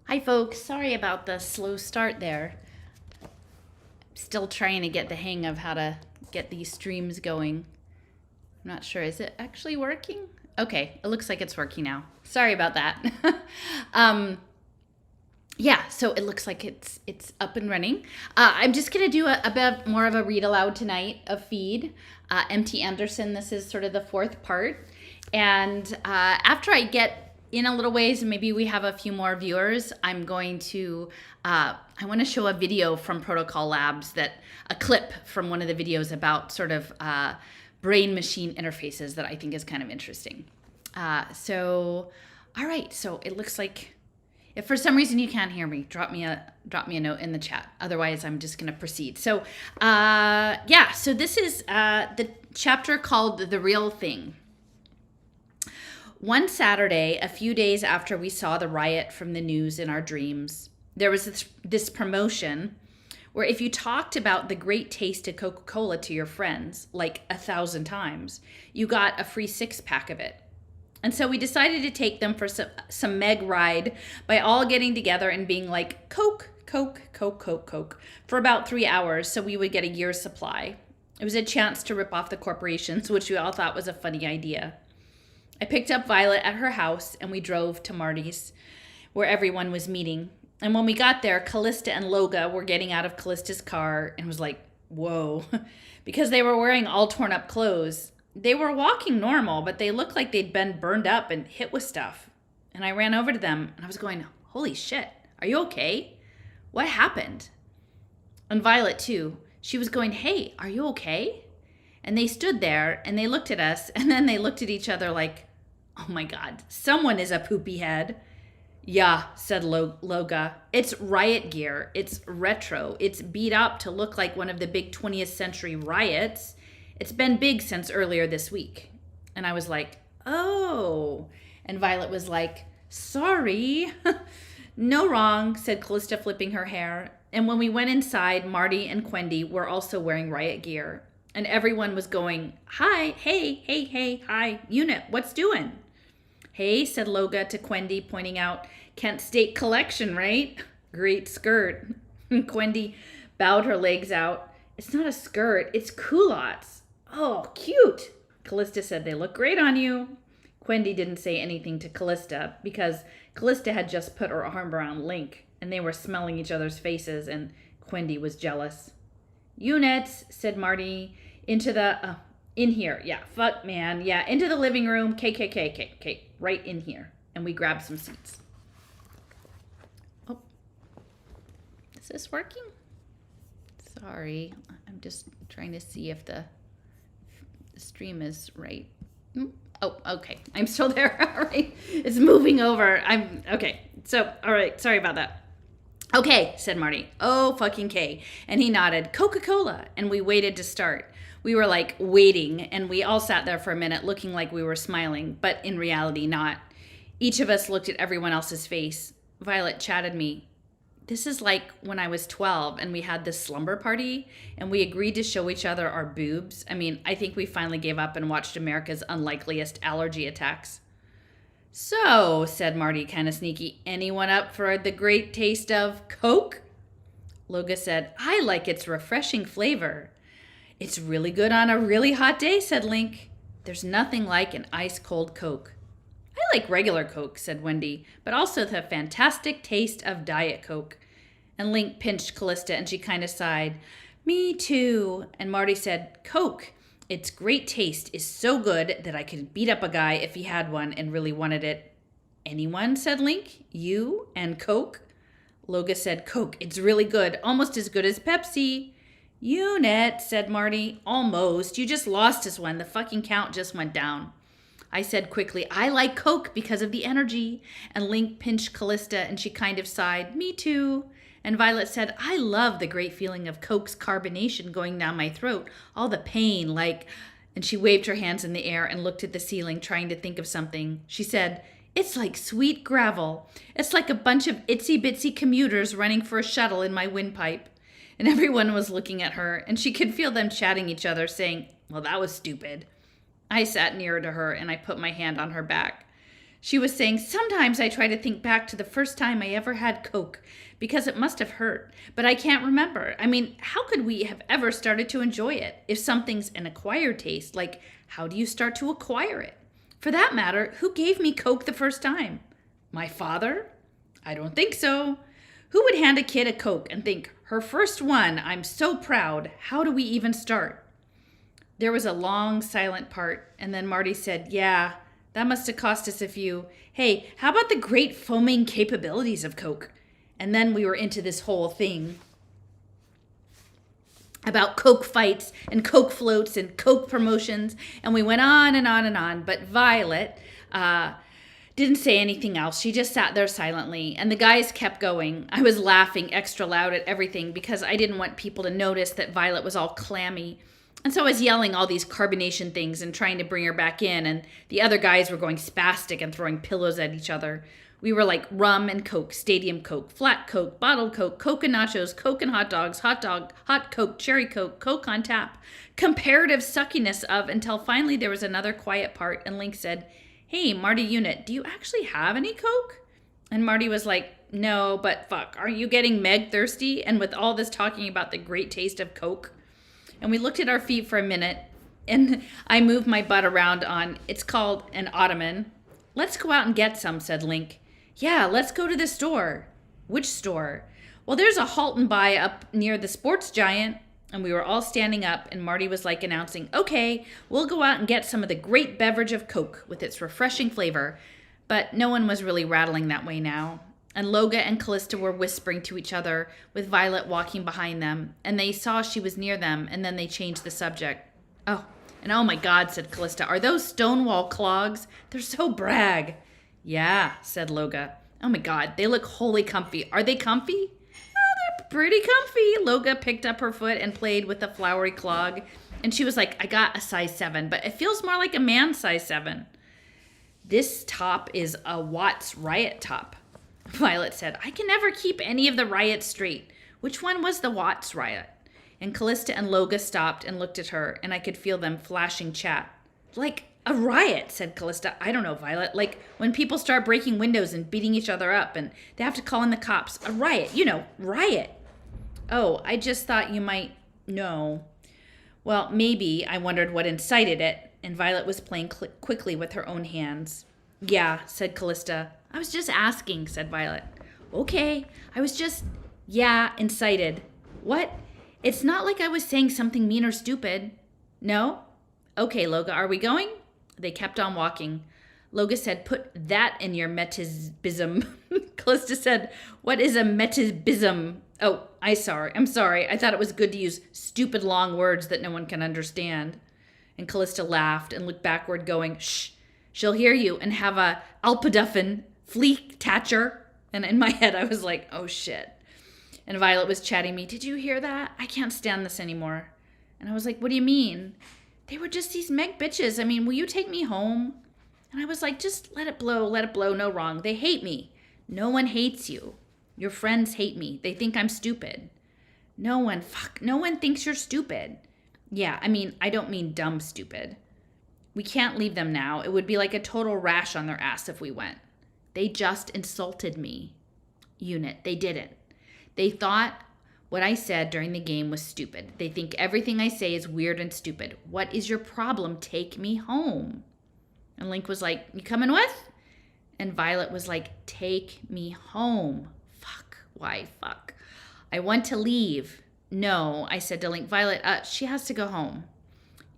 Hi folks, sorry about the slow start there. Still trying to get the hang of how to get these streams going. I'm not sure, is it actually working? Okay, it looks like it's working now. Sorry about that. um, yeah, so it looks like it's up and running. I'm just gonna do a bit more of a read aloud tonight of Feed. MT Anderson, this is sort of the fourth part. And after I get in a little ways, and maybe we have a few more viewers, I'm going to, I want to show a video from Protocol Labs, a clip from one of the videos about sort of brain-machine interfaces that I think is kind of interesting. All right, so it looks like, if for some reason you can't hear me, drop me a note in the chat. Otherwise, I'm just going to proceed. So, so this is the chapter called The Real Thing. One Saturday, a few days after we saw the riot from the news in our dreams, there was this promotion where if you talked about the great taste of Coca-Cola to your friends, like 1,000 times, you got a free 6-pack of it. And so we decided to take them for some Meg ride by all getting together and being like, Coke, Coke, Coke, Coke, Coke, for about 3 hours so we would get a year's supply. It was a chance to rip off the corporations, which we all thought was a funny idea. I picked up Violet at her house and we drove to Marty's, where everyone was meeting. And when we got there, Callista and Loga were getting out of Callista's car and was like, whoa, because they were wearing all torn up clothes. They were walking normal, but they looked like they'd been burned up and hit with stuff. And I ran over to them and I was going, holy shit, are you okay? What happened? And Violet too. She was going, hey, are you okay? And they stood there and they looked at us and then they looked at each other like, oh my God, someone is a poopy head. Yeah, said Loga. It's riot gear. It's retro. It's beat up to look like one of the big 20th century riots. It's been big since earlier this week. And I was like, oh. And Violet was like, sorry. No wrong, said Callista, flipping her hair. And when we went inside, Marty and Quendy were also wearing riot gear. And everyone was going, hi, hey, hi, unit, what's doing? Hey, said Loga to Quendy, pointing out, Kent State Collection, right? Great skirt. Quendy bowed her legs out. It's not a skirt, it's culottes. Oh, cute. Callista said, they look great on you. Quendy didn't say anything to Callista because Callista had just put her arm around Link and they were smelling each other's faces and Quendy was jealous. Units, said Marty, into the, in here. Yeah, fuck, man. Yeah, into the living room. K, right in here. And we grabbed some seats. Oh, is this working? Sorry, I'm just trying to see if the stream is right. Oh, okay. I'm still there. All right. It's moving over. Okay. So, all right. Sorry about that. Okay, said Marty. Oh, fucking K. And he nodded, Coca-Cola. And we waited to start. We were like waiting, and we all sat there for a minute looking like we were smiling, but in reality not. Each of us looked at everyone else's face. Violet chatted me. This is like when I was 12 and we had this slumber party and we agreed to show each other our boobs. I mean, I think we finally gave up and watched America's unlikeliest allergy attacks. So, said Marty, kind of sneaky, anyone up for the great taste of Coke? Loga said, I like its refreshing flavor. It's really good on a really hot day, said Link. There's nothing like an ice-cold Coke. I like regular Coke, said Wendy, but also the fantastic taste of Diet Coke. And Link pinched Callista and she kind of sighed. Me too. And Marty said, Coke. Its great taste is so good that I could beat up a guy if he had one and really wanted it. Anyone, said Link. You and Coke? Loga said, Coke. It's really good. Almost as good as Pepsi. Unit, said Marty. Almost. You just lost us one. The fucking count just went down. I said quickly, I like Coke because of the energy. And Link pinched Callista and she kind of sighed, me too. And Violet said, I love the great feeling of Coke's carbonation going down my throat. All the pain, like... And she waved her hands in the air and looked at the ceiling, trying to think of something. She said, it's like sweet gravel. It's like a bunch of itsy-bitsy commuters running for a shuttle in my windpipe. And everyone was looking at her, and she could feel them chatting each other, saying, well, that was stupid. I sat nearer to her, and I put my hand on her back. She was saying, sometimes I try to think back to the first time I ever had Coke because it must have hurt, but I can't remember. I mean, how could we have ever started to enjoy it? If something's an acquired taste, like how do you start to acquire it? For that matter, who gave me Coke the first time? My father? I don't think so. Who would hand a kid a Coke and think, her first one, I'm so proud, how do we even start? There was a long silent part, and then Marty said, yeah, that must have cost us a few. Hey, how about the great foaming capabilities of Coke? And then we were into this whole thing about Coke fights and Coke floats and Coke promotions. And we went on and on and on. But Violet didn't say anything else. She just sat there silently. And the guys kept going. I was laughing extra loud at everything because I didn't want people to notice that Violet was all clammy. And so I was yelling all these carbonation things and trying to bring her back in. And the other guys were going spastic and throwing pillows at each other. We were like rum and Coke, stadium Coke, flat Coke, bottled Coke, Coke and nachos, Coke and hot dogs, hot dog, hot Coke, cherry Coke, Coke on tap. Comparative suckiness of until finally there was another quiet part and Link said, hey, Marty Unit, do you actually have any Coke? And Marty was like, no, but fuck, aren't you getting Meg thirsty? And with all this talking about the great taste of Coke? And we looked at our feet for a minute, and I moved my butt around on, it's called an ottoman. Let's go out and get some, said Link. Yeah, let's go to the store. Which store? Well, there's a halt and buy up near the sports giant. And we were all standing up, and Marty was like announcing, okay, we'll go out and get some of the great beverage of Coke with its refreshing flavor. But no one was really rattling that way now. And Loga and Callista were whispering to each other with Violet walking behind them, and they saw she was near them, and then they changed the subject. Oh, and oh my God, said Callista, are those Stonewall clogs? They're so brag. Yeah, said Loga. Oh my God, they look wholly comfy. Are they comfy? Oh, they're pretty comfy. Loga picked up her foot and played with the flowery clog, and she was like, I got a size 7, but it feels more like a man's size 7. This top is a Watts Riot top. Violet said, I can never keep any of the riots straight. Which one was the Watts riot? And Callista and Loga stopped and looked at her, and I could feel them flashing chat. Like a riot, said Callista. I don't know, Violet. Like when people start breaking windows and beating each other up, and they have to call in the cops. A riot, riot. Oh, I just thought you might know. Well, maybe I wondered what incited it, and Violet was playing quickly with her own hands. Yeah, said Callista. I was just asking, said Violet. Okay, I was just, incited. What? It's not like I was saying something mean or stupid. No? Okay, Loga, are we going? They kept on walking. Loga said, put that in your metisbism. Callista said, what is a metisbism? Oh, I'm sorry. I thought it was good to use stupid long words that no one can understand. And Callista laughed and looked backward going, shh, she'll hear you and have a alpaduffin fleek tatcher. And in my head, I was like, oh shit. And Violet was chatting me, did you hear that? I can't stand this anymore. And I was like, what do you mean? They were just these Meg bitches. I mean, will you take me home? And I was like, just let it blow, no wrong. They hate me. No one hates you. Your friends hate me. They think I'm stupid. No one thinks you're stupid. Yeah, I mean, I don't mean dumb stupid. We can't leave them now. It would be like a total rash on their ass if we went. They just insulted me. Unit, they didn't. They thought what I said during the game was stupid. They think everything I say is weird and stupid. What is your problem? Take me home. And Link was like, you coming with? And Violet was like, take me home. Fuck. Why fuck? I want to leave. No, I said to Link. Violet, she has to go home.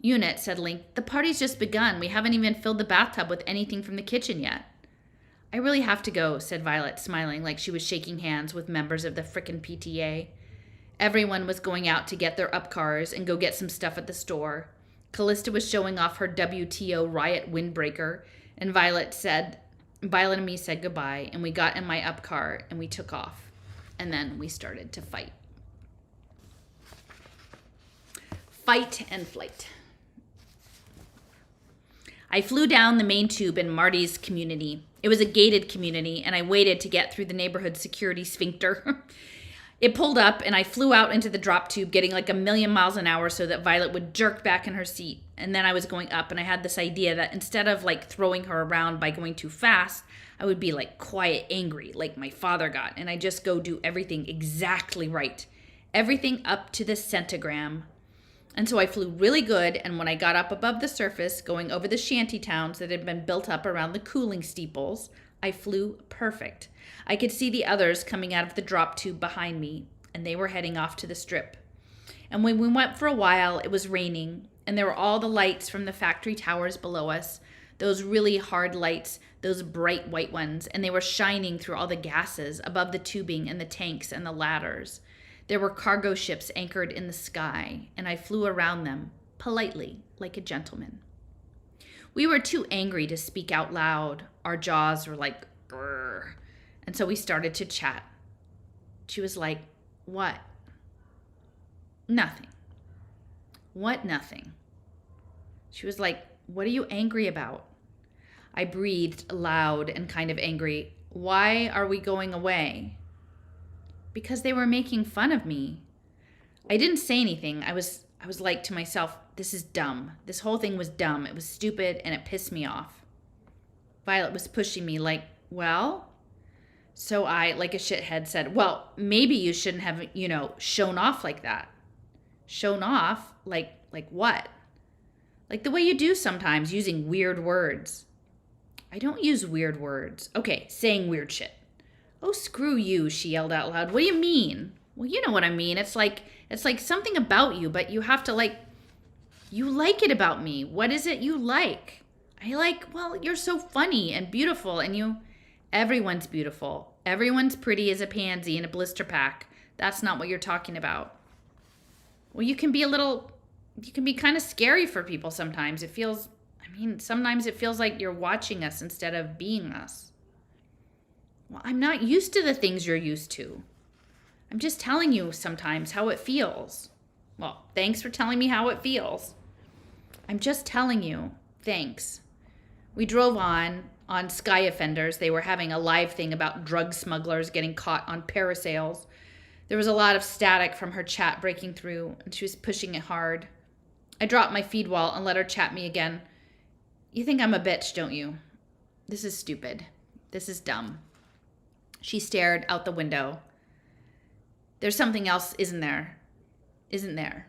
Unit, said Link, the party's just begun. We haven't even filled the bathtub with anything from the kitchen yet. I really have to go, said Violet, smiling like she was shaking hands with members of the frickin' PTA. Everyone was going out to get their up cars and go get some stuff at the store. Callista was showing off her WTO Riot windbreaker, and Violet and me said goodbye, and we got in my up car and we took off. And then we started to fight. Fight and flight. I flew down the main tube in Marty's community. It was a gated community, and I waited to get through the neighborhood security sphincter. It pulled up and I flew out into the drop tube, getting like a million miles an hour so that Violet would jerk back in her seat. And then I was going up, and I had this idea that instead of like throwing her around by going too fast, I would be like quiet, angry, like my father got. And I just go do everything exactly right. Everything up to the centigram. And so I flew really good, and when I got up above the surface, going over the shanty towns that had been built up around the cooling steeples, I flew perfect. I could see the others coming out of the drop tube behind me, and they were heading off to the strip. And when we went for a while, it was raining, and there were all the lights from the factory towers below us, those really hard lights, those bright white ones, and they were shining through all the gases above the tubing and the tanks and the ladders. There were cargo ships anchored in the sky, and I flew around them, politely, like a gentleman. We were too angry to speak out loud. Our jaws were like, grrr. And so we started to chat. She was like, what? Nothing. What nothing? She was like, what are you angry about? I breathed loud and kind of angry. Why are we going away? Because they were making fun of me. I didn't say anything. I was like to myself, this is dumb. This whole thing was dumb. It was stupid, and it pissed me off. Violet was pushing me like, well? So I, like a shithead, said, well, maybe you shouldn't have, shown off like that. Shown off? Like what? Like the way you do sometimes, using weird words. I don't use weird words. Okay, saying weird shit. Oh, screw you, she yelled out loud. What do you mean? Well, you know what I mean. It's like something about you, but you have to you like it about me. What is it you like? I like, well, you're so funny and beautiful, and everyone's beautiful. Everyone's pretty as a pansy in a blister pack. That's not what you're talking about. Well, you can be kind of scary for people sometimes. Sometimes it feels like you're watching us instead of being us. Well, I'm not used to the things you're used to. I'm just telling you sometimes how it feels. Well, thanks for telling me how it feels. I'm just telling you. Thanks. We drove on Sky Offenders. They were having a live thing about drug smugglers getting caught on parasails. There was a lot of static from her chat breaking through, and she was pushing it hard. I dropped my feed wall and let her chat me again. You think I'm a bitch, don't you? This is stupid. This is dumb. She stared out the window. There's something else, isn't there? Isn't there?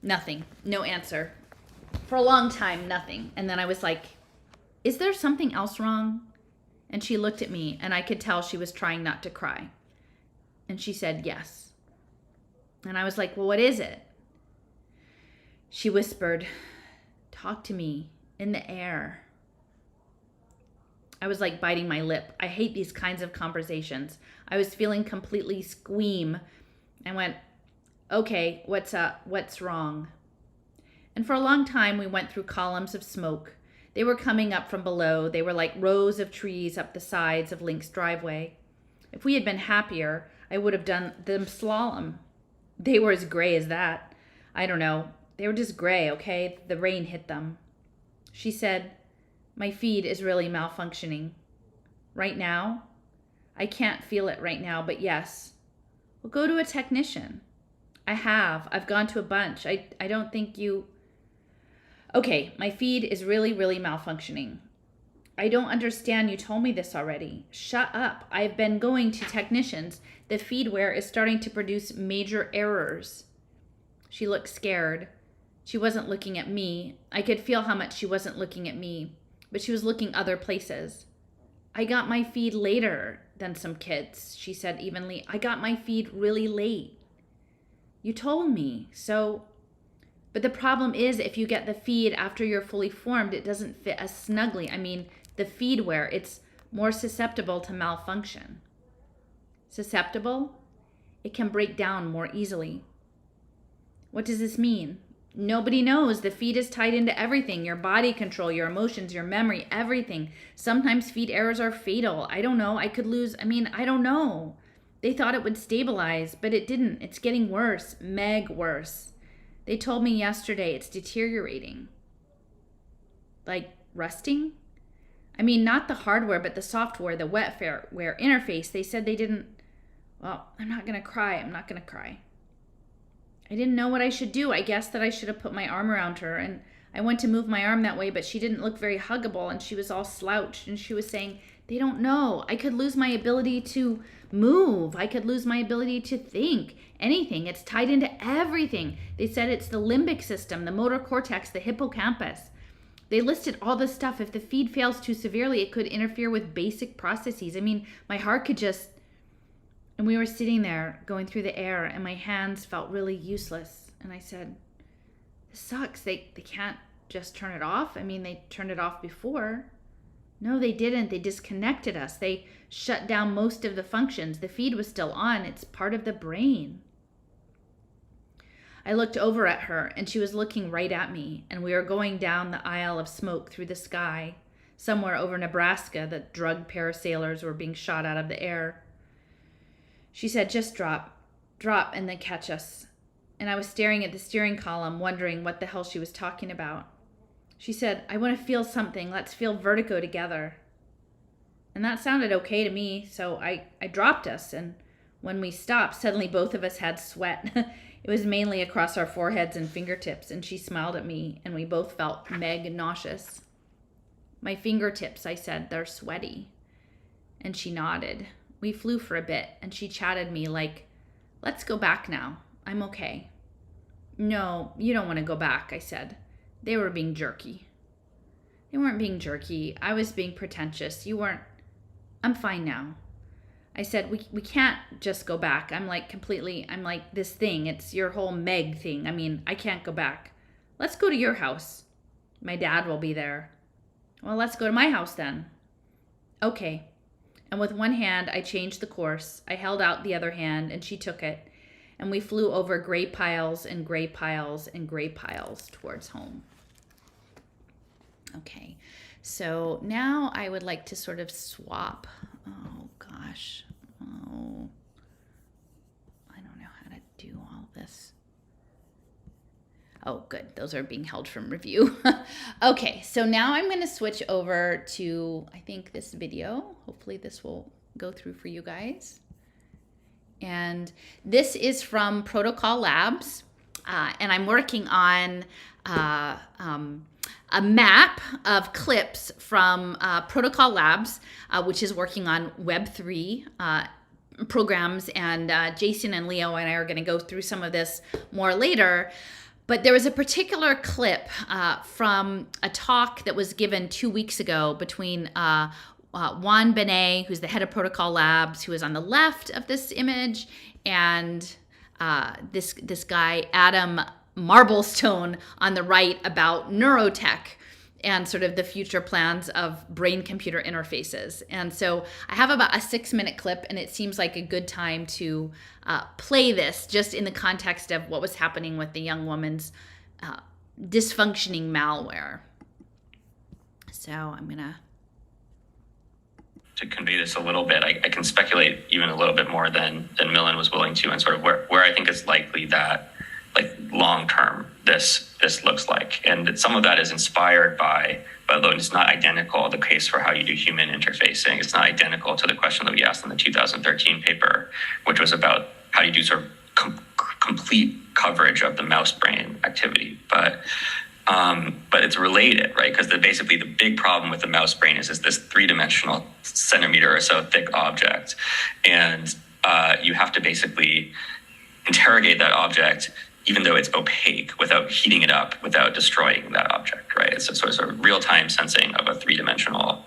Nothing. No answer. For a long time, nothing. And then I was like, is there something else wrong? And she looked at me, and I could tell she was trying not to cry. And she said, yes. And I was like, well, what is it? She whispered, talk to me in the air. I was like biting my lip. I hate these kinds of conversations. I was feeling completely squeam. I went, okay, what's up? What's wrong? And for a long time, we went through columns of smoke. They were coming up from below. They were like rows of trees up the sides of Link's driveway. If we had been happier, I would have done them slalom. They were as gray as that. I don't know. They were just gray, okay? The rain hit them. She said, my feed is really malfunctioning. Right now? I can't feel it right now, but yes. Well, go to a technician. I have. I've gone to a bunch. I don't think you... Okay, my feed is really, really malfunctioning. I don't understand. You told me this already. Shut up. I've been going to technicians. The feedware is starting to produce major errors. She looked scared. She wasn't looking at me. I could feel how much she wasn't looking at me, but she was looking other places. I got my feed later than some kids, she said evenly. I got my feed really late. You told me, so... But the problem is if you get the feed after you're fully formed, it doesn't fit as snugly. The feedware, it's more susceptible to malfunction. Susceptible? It can break down more easily. What does this mean? Nobody knows. The feed is tied into everything. Your body control, your emotions, your memory, everything. Sometimes feed errors are fatal. I don't know. I could lose. I don't know. They thought it would stabilize, but it didn't. It's getting worse. Worse. They told me yesterday it's deteriorating. Like rusting? Not the hardware, but the software, the wetware interface. They said they didn't... Well, I'm not going to cry. I'm not going to cry. I didn't know what I should do. I guessed that I should have put my arm around her, and I went to move my arm that way, but she didn't look very huggable, and she was all slouched, and she was saying, they don't know. I could lose my ability to move. I could lose my ability to think. Anything. It's tied into everything. They said it's the limbic system, the motor cortex, the hippocampus. They listed all this stuff. If the feed fails too severely, it could interfere with basic processes. I mean, my heart could just... And we were sitting there going through the air, and my hands felt really useless. And I said, this sucks. They can't just turn it off. I mean, they turned it off before. No, they didn't. They disconnected us. They shut down most of the functions. The feed was still on. It's part of the brain. I looked over at her, and she was looking right at me, and we were going down the aisle of smoke through the sky. Somewhere over Nebraska, the drug parasailers were being shot out of the air. She said, just drop, and then catch us. And I was staring at the steering column, wondering what the hell she was talking about. She said, I want to feel something. Let's feel vertigo together. And that sounded okay to me, so I dropped us. And when we stopped, suddenly both of us had sweat. It was mainly across our foreheads and fingertips, and she smiled at me, and we both felt nauseous. My fingertips, I said, they're sweaty. And she nodded. We flew for a bit, and she chatted me like, let's go back now. I'm okay. No, you don't want to go back, I said. They were being jerky. They weren't being jerky. I was being pretentious. You weren't. I'm fine now. I said, we can't just go back. I'm like this thing. It's your whole Meg thing. I mean, I can't go back. Let's go to your house. My dad will be there. Well, let's go to my house then. Okay. And with one hand, I changed the course. I held out the other hand, and she took it. And we flew over gray piles and gray piles and gray piles towards home. Okay, so now I would like to sort of swap. Oh, gosh. Oh, I don't know how to do all this. Oh, good. Those are being held from review. Okay, so now I'm going to switch over to, I think, this video. Hopefully this will go through for you guys. And this is from Protocol Labs. And I'm working on a map of clips from Protocol Labs, which is working on Web3 programs. And Jason and Leo and I are going to go through some of this more later. But there was a particular clip from a talk that was given 2 weeks ago between Juan Benet, who's the head of Protocol Labs, who is on the left of this image, and this guy, Adam Marblestone, on the right, about neurotech and sort of the future plans of brain-computer interfaces. And so I have about a 6-minute clip, and it seems like a good time to play this just in the context of what was happening with the young woman's dysfunctioning malware. So I'm going to convey this a little bit. I can speculate even a little bit more than Millen was willing to, and sort of where I think it's likely that, like, long term this looks like. And some of that is inspired by, but it's not identical, the case for how you do human interfacing. It's not identical to the question that we asked in the 2013 paper, which was about how you do sort of complete coverage of the mouse brain activity. But it's related, right? Because basically the big problem with the mouse brain is this 3-dimensional centimeter or so thick object. And you have to basically interrogate that object even though it's opaque, without heating it up, without destroying that object, right? It's a sort of real-time sensing of a 3-dimensional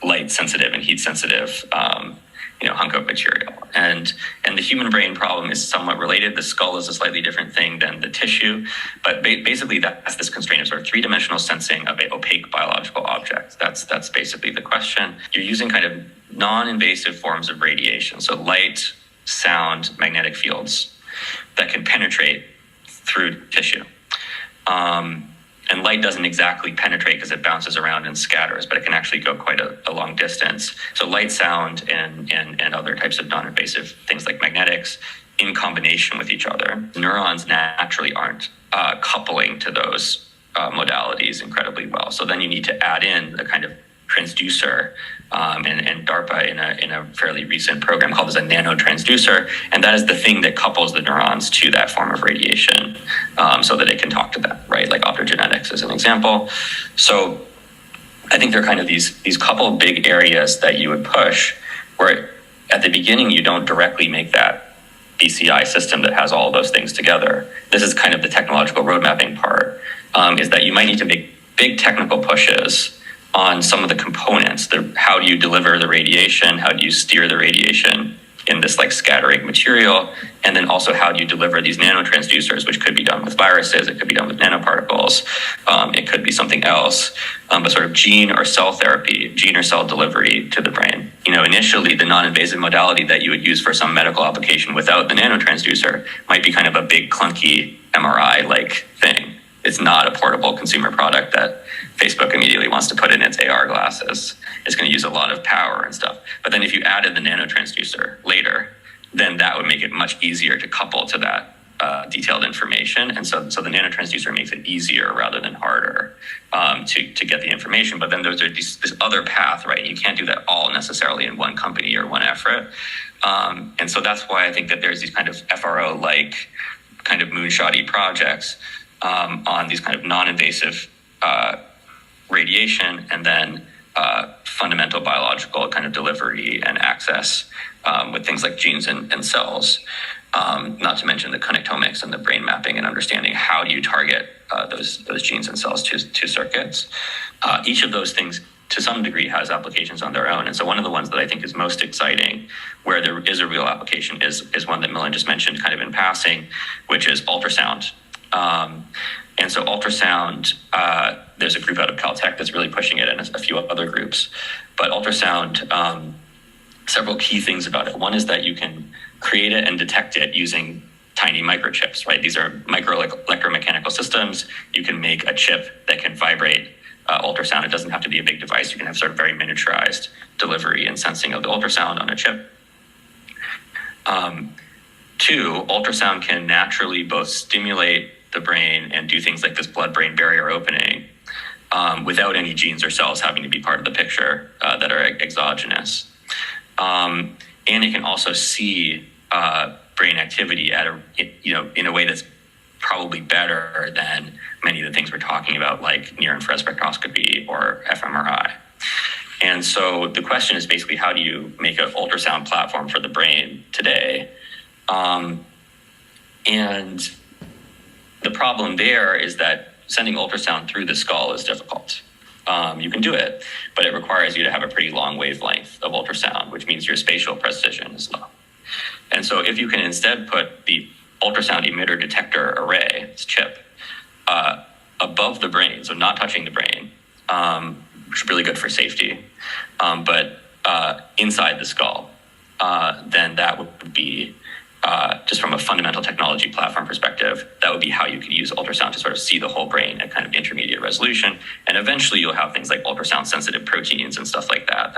light-sensitive and heat-sensitive hunk of material. And the human brain problem is somewhat related. The skull is a slightly different thing than the tissue, but basically that's this constraint of sort of 3-dimensional sensing of an opaque biological object. That's basically the question. You're using kind of non-invasive forms of radiation, so light, sound, magnetic fields that can penetrate through tissue. And light doesn't exactly penetrate because it bounces around and scatters, but it can actually go quite a long distance. So light, sound, and other types of non-invasive things like magnetics in combination with each other. Neurons naturally aren't coupling to those modalities incredibly well. So then you need to add in the kind of transducer, and DARPA in a fairly recent program called as a nanotransducer, and that is the thing that couples the neurons to that form of radiation, so that it can talk to them, right? Like optogenetics is an example. So I think there are kind of these couple of big areas that you would push, where at the beginning you don't directly make that BCI system that has all of those things together. This is kind of the technological road mapping part, is that you might need to make big technical pushes on some of the components. How do you deliver the radiation? How do you steer the radiation in this like scattering material? And then also, how do you deliver these nanotransducers, which could be done with viruses, it could be done with nanoparticles, it could be something else, but sort of gene or cell therapy, gene or cell delivery to the brain. Initially the non-invasive modality that you would use for some medical application without the nanotransducer might be kind of a big clunky MRI-like thing. It's not a portable consumer product that Facebook immediately wants to put in its AR glasses. It's going to use a lot of power and stuff. But then if you added the nanotransducer later, then that would make it much easier to couple to that detailed information. And so the nanotransducer makes it easier rather than harder to get the information. But then there's this other path, right? You can't do that all necessarily in one company or one effort. And so that's why I think that there's these kind of FRO-like kind of moonshotty projects on these kind of non-invasive radiation, and then fundamental biological kind of delivery and access with things like genes and cells, not to mention the connectomics and the brain mapping and understanding how do you target those genes and cells to circuits. Each of those things to some degree has applications on their own. And so one of the ones that I think is most exciting, where there is a real application, is one that Milind just mentioned kind of in passing, which is ultrasound. And so ultrasound, there's a group out of Caltech that's really pushing it, and a few other groups. But ultrasound, several key things about it. One is that you can create it and detect it using tiny microchips, right? These are micro electromechanical systems. You can make a chip that can vibrate ultrasound. It doesn't have to be a big device. You can have sort of very miniaturized delivery and sensing of the ultrasound on a chip. Two, ultrasound can naturally both stimulate the brain and do things like this blood-brain barrier opening without any genes or cells having to be part of the picture that are exogenous. And it can also see brain activity in a way that's probably better than many of the things we're talking about, like near-infrared spectroscopy or fMRI. And so the question is basically, how do you make an ultrasound platform for the brain today? And the problem there is that sending ultrasound through the skull is difficult. You can do it, but it requires you to have a pretty long wavelength of ultrasound, which means your spatial precision is low. And so if you can instead put the ultrasound emitter detector array, this chip, above the brain, so not touching the brain, which is really good for safety, but inside the skull, then that would be, just from a fundamental technology platform perspective, that would be how you could use ultrasound to sort of see the whole brain at kind of intermediate resolution. And eventually you'll have things like ultrasound sensitive proteins and stuff like that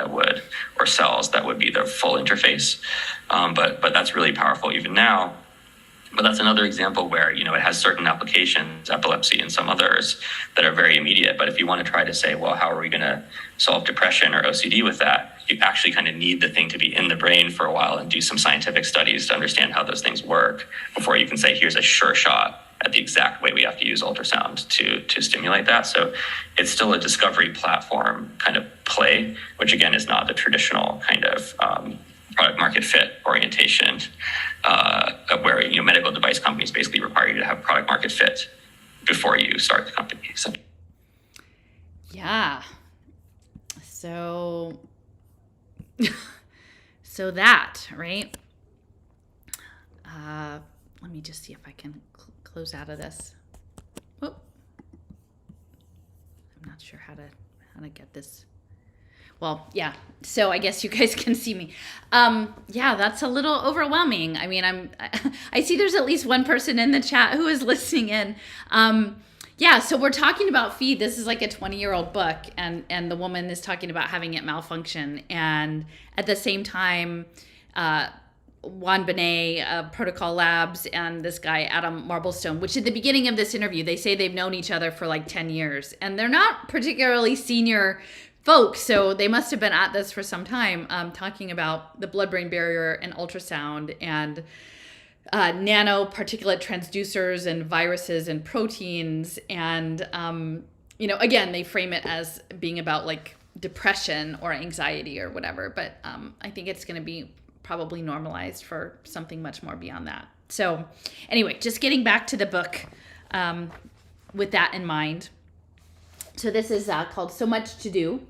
or cells that would be the full interface. But that's really powerful even now. But that's another example where, it has certain applications, epilepsy and some others, that are very immediate. But if you want to try to say, well, how are we going to solve depression or OCD with that? You actually kind of need the thing to be in the brain for a while and do some scientific studies to understand how those things work before you can say, here's a sure shot at the exact way we have to use ultrasound to stimulate that. So it's still a discovery platform kind of play, which again is not the traditional kind of product market fit orientation, where medical device companies basically require you to have product market fit before you start the company. Yeah. So that, right? Let me just see if I can close out of this. Oh, I'm not sure how to get this. Well, yeah. So I guess you guys can see me. Yeah, that's a little overwhelming. I mean, I see there's at least one person in the chat who is listening in. Yeah, so we're talking about feed. This is like a 20-year-old book, and the woman is talking about having it malfunction. And at the same time, Juan Benet, Protocol Labs, and this guy, Adam Marblestone, which at the beginning of this interview, they say they've known each other for like 10 years. And they're not particularly senior folks. So they must have been at this for some time, talking about the blood-brain barrier and ultrasound and nano particulate transducers and viruses and proteins. And, again, they frame it as being about like depression or anxiety or whatever. But I think it's going to be probably normalized for something much more beyond that. So anyway, just getting back to the book with that in mind. So this is called So Much to Do.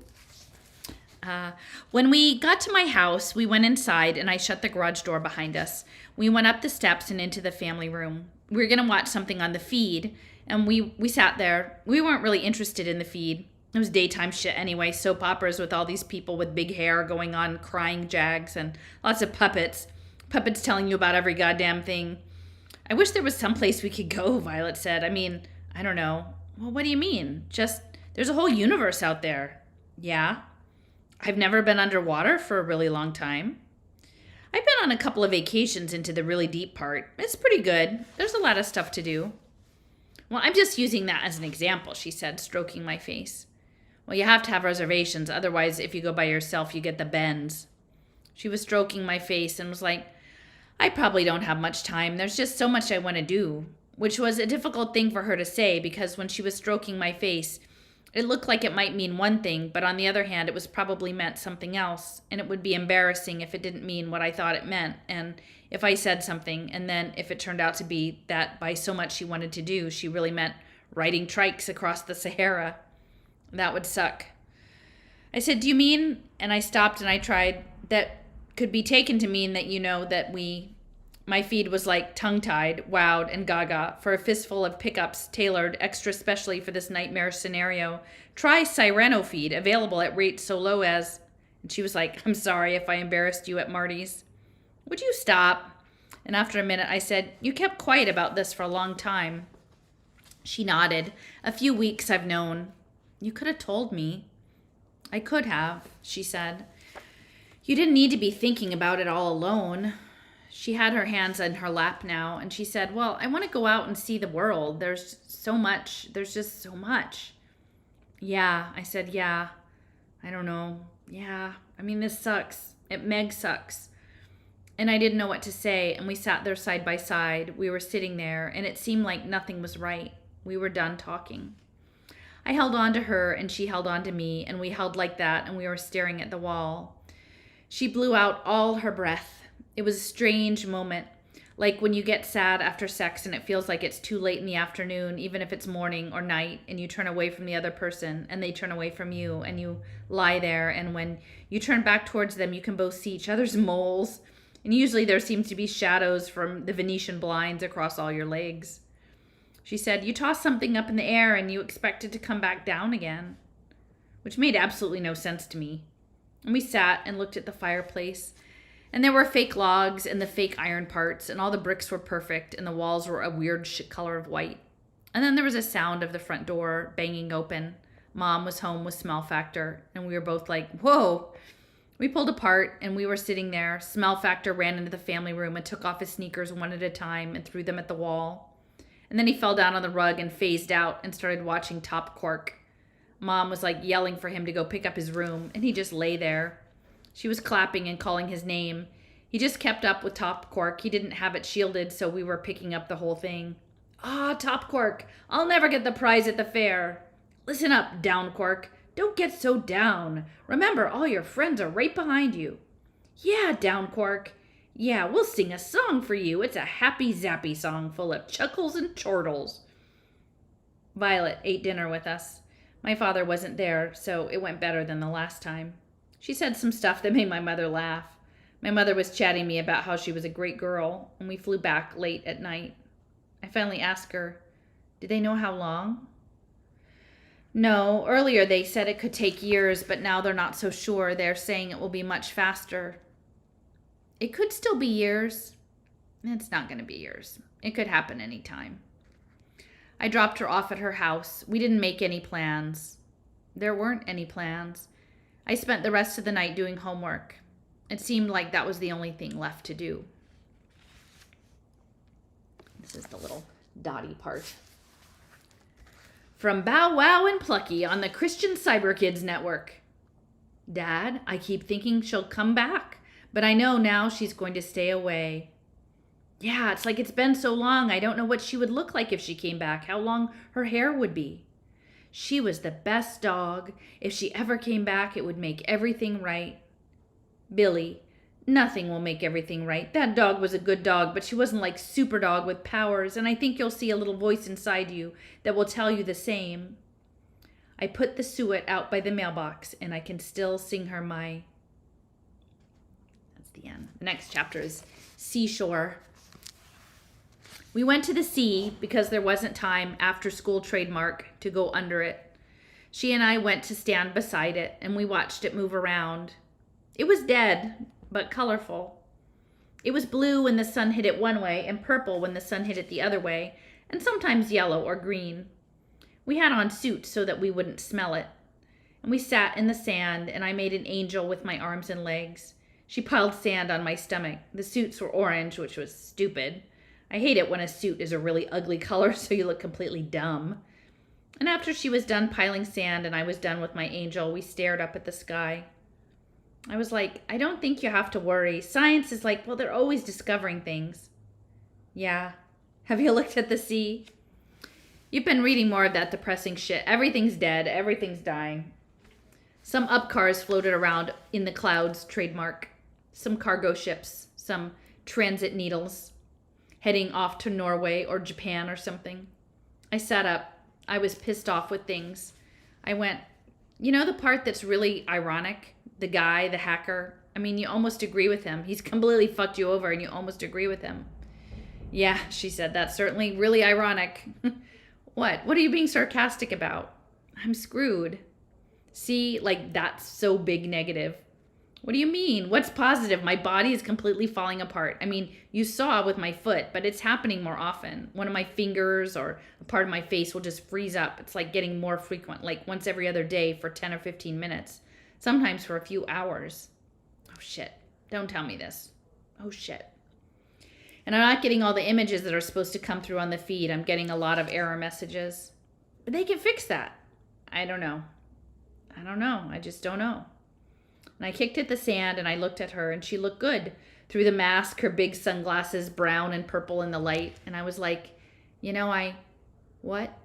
When we got to my house, we went inside and I shut the garage door behind us. We went up the steps and into the family room. We were going to watch something on the feed, and we sat there. We weren't really interested in the feed. It was daytime shit anyway, soap operas with all these people with big hair going on, crying jags, and lots of puppets. Puppets telling you about every goddamn thing. I wish there was some place we could go, Violet said. I mean, I don't know. Well, what do you mean? Just, there's a whole universe out there. Yeah. I've never been underwater for a really long time. I've been on a couple of vacations into the really deep part. It's pretty good. There's a lot of stuff to do. Well, I'm just using that as an example, she said, stroking my face. Well, you have to have reservations. Otherwise, if you go by yourself, you get the bends. She was stroking my face and was like, I probably don't have much time. There's just so much I want to do, which was a difficult thing for her to say because when she was stroking my face, it looked like it might mean one thing, but on the other hand, it was probably meant something else, and it would be embarrassing if it didn't mean what I thought it meant, and if I said something, and then if it turned out to be that by so much she wanted to do, she really meant riding trikes across the Sahara. That would suck. I said, do you mean, and I stopped and I tried, that could be taken to mean that that my feed was like tongue-tied, wowed, and gaga for a fistful of pickups tailored extra specially for this nightmare scenario. Try Sireno feed, available at rates so low as... And she was like, I'm sorry if I embarrassed you at Marty's. Would you stop? And after a minute, I said, you kept quiet about this for a long time. She nodded. A few weeks, I've known. You could have told me. I could have, she said. You didn't need to be thinking about it all alone. She had her hands in her lap now, and she said, well, I want to go out and see the world. There's so much. There's just so much. Yeah, I said, yeah. I don't know. Yeah, I mean, this sucks. Meg sucks. And I didn't know what to say, and we sat there side by side. We were sitting there, and it seemed like nothing was right. We were done talking. I held on to her, and she held on to me, and we held like that, and we were staring at the wall. She blew out all her breath. It was a strange moment, like when you get sad after sex and it feels like it's too late in the afternoon, even if it's morning or night, and you turn away from the other person and they turn away from you and you lie there, and when you turn back towards them, you can both see each other's moles, and usually there seems to be shadows from the Venetian blinds across all your legs. She said, you toss something up in the air and you expect it to come back down again, which made absolutely no sense to me. And we sat and looked at the fireplace. And there were fake logs and the fake iron parts, and all the bricks were perfect, and the walls were a weird color of white. And then there was a sound of the front door banging open. Mom was home with Smell Factor, and we were both like, whoa. We pulled apart, and we were sitting there. Smell Factor ran into the family room and took off his sneakers one at a time and threw them at the wall. And then he fell down on the rug and phased out and started watching Top Quark. Mom was like yelling for him to go pick up his room, and he just lay there. She was clapping and calling his name. He just kept up with Top Quark. He didn't have it shielded, so we were picking up the whole thing. Ah, Top Quark, I'll never get the prize at the fair. Listen up, Down Quark. Don't get so down. Remember, all your friends are right behind you. Yeah, Down Quark. Yeah, we'll sing a song for you. It's a happy zappy song full of chuckles and chortles. Violet ate dinner with us. My father wasn't there, so it went better than the last time. She said some stuff that made my mother laugh. My mother was chatting me about how she was a great girl, and we flew back late at night. I finally asked her, did they know how long? No, earlier they said it could take years, but now they're not so sure. They're saying it will be much faster. It could still be years. It's not going to be years. It could happen any time. I dropped her off at her house. We didn't make any plans. There weren't any plans. I spent the rest of the night doing homework. It seemed like that was the only thing left to do. This is the little dotty part. From Bow Wow and Plucky on the Christian Cyber Kids Network. Dad, I keep thinking she'll come back, but I know now she's going to stay away. Yeah, it's like it's been so long. I don't know what she would look like if she came back, how long her hair would be. She was the best dog. If she ever came back, it would make everything right. Billy, nothing will make everything right. That dog was a good dog, but she wasn't like Super Dog with powers, and I think you'll see a little voice inside you that will tell you the same. I put the suet out by the mailbox, and I can still sing her my... That's the end. The next chapter is Seashore. We went to the sea because there wasn't time after school trademark to go under it. She and I went to stand beside it, and we watched it move around. It was dead, but colorful. It was blue when the sun hit it one way, and purple when the sun hit it the other way, and sometimes yellow or green. We had on suits so that we wouldn't smell it. And we sat in the sand, and I made an angel with my arms and legs. She piled sand on my stomach. The suits were orange, which was stupid. I hate it when a suit is a really ugly color, so you look completely dumb. And after she was done piling sand and I was done with my angel, we stared up at the sky. I was like, I don't think you have to worry. Science is like, well, they're always discovering things. Yeah. Have you looked at the sea? You've been reading more of that depressing shit. Everything's dead. Everything's dying. Some up cars floated around in the clouds, trademark. Some cargo ships. Some transit needles. Heading off to Norway or Japan or something. I sat up. I was pissed off with things. I went, you know the part that's really ironic? The guy, the hacker. I mean, you almost agree with him. He's completely fucked you over and you almost agree with him. Yeah, she said, that's certainly really ironic. What? What are you being sarcastic about? I'm screwed. See, like that's so big negative. What do you mean? What's positive? My body is completely falling apart. I mean, you saw with my foot, but it's happening more often. One of my fingers or a part of my face will just freeze up. It's like getting more frequent, like once every other day for 10 or 15 minutes. Sometimes for a few hours. Oh shit. Don't tell me this. Oh shit. And I'm not getting all the images that are supposed to come through on the feed. I'm getting a lot of error messages. But they can fix that. I don't know. I just don't know. And I kicked at the sand and I looked at her and she looked good. Through the mask, her big sunglasses, brown and purple in the light. And I was like, you know, what?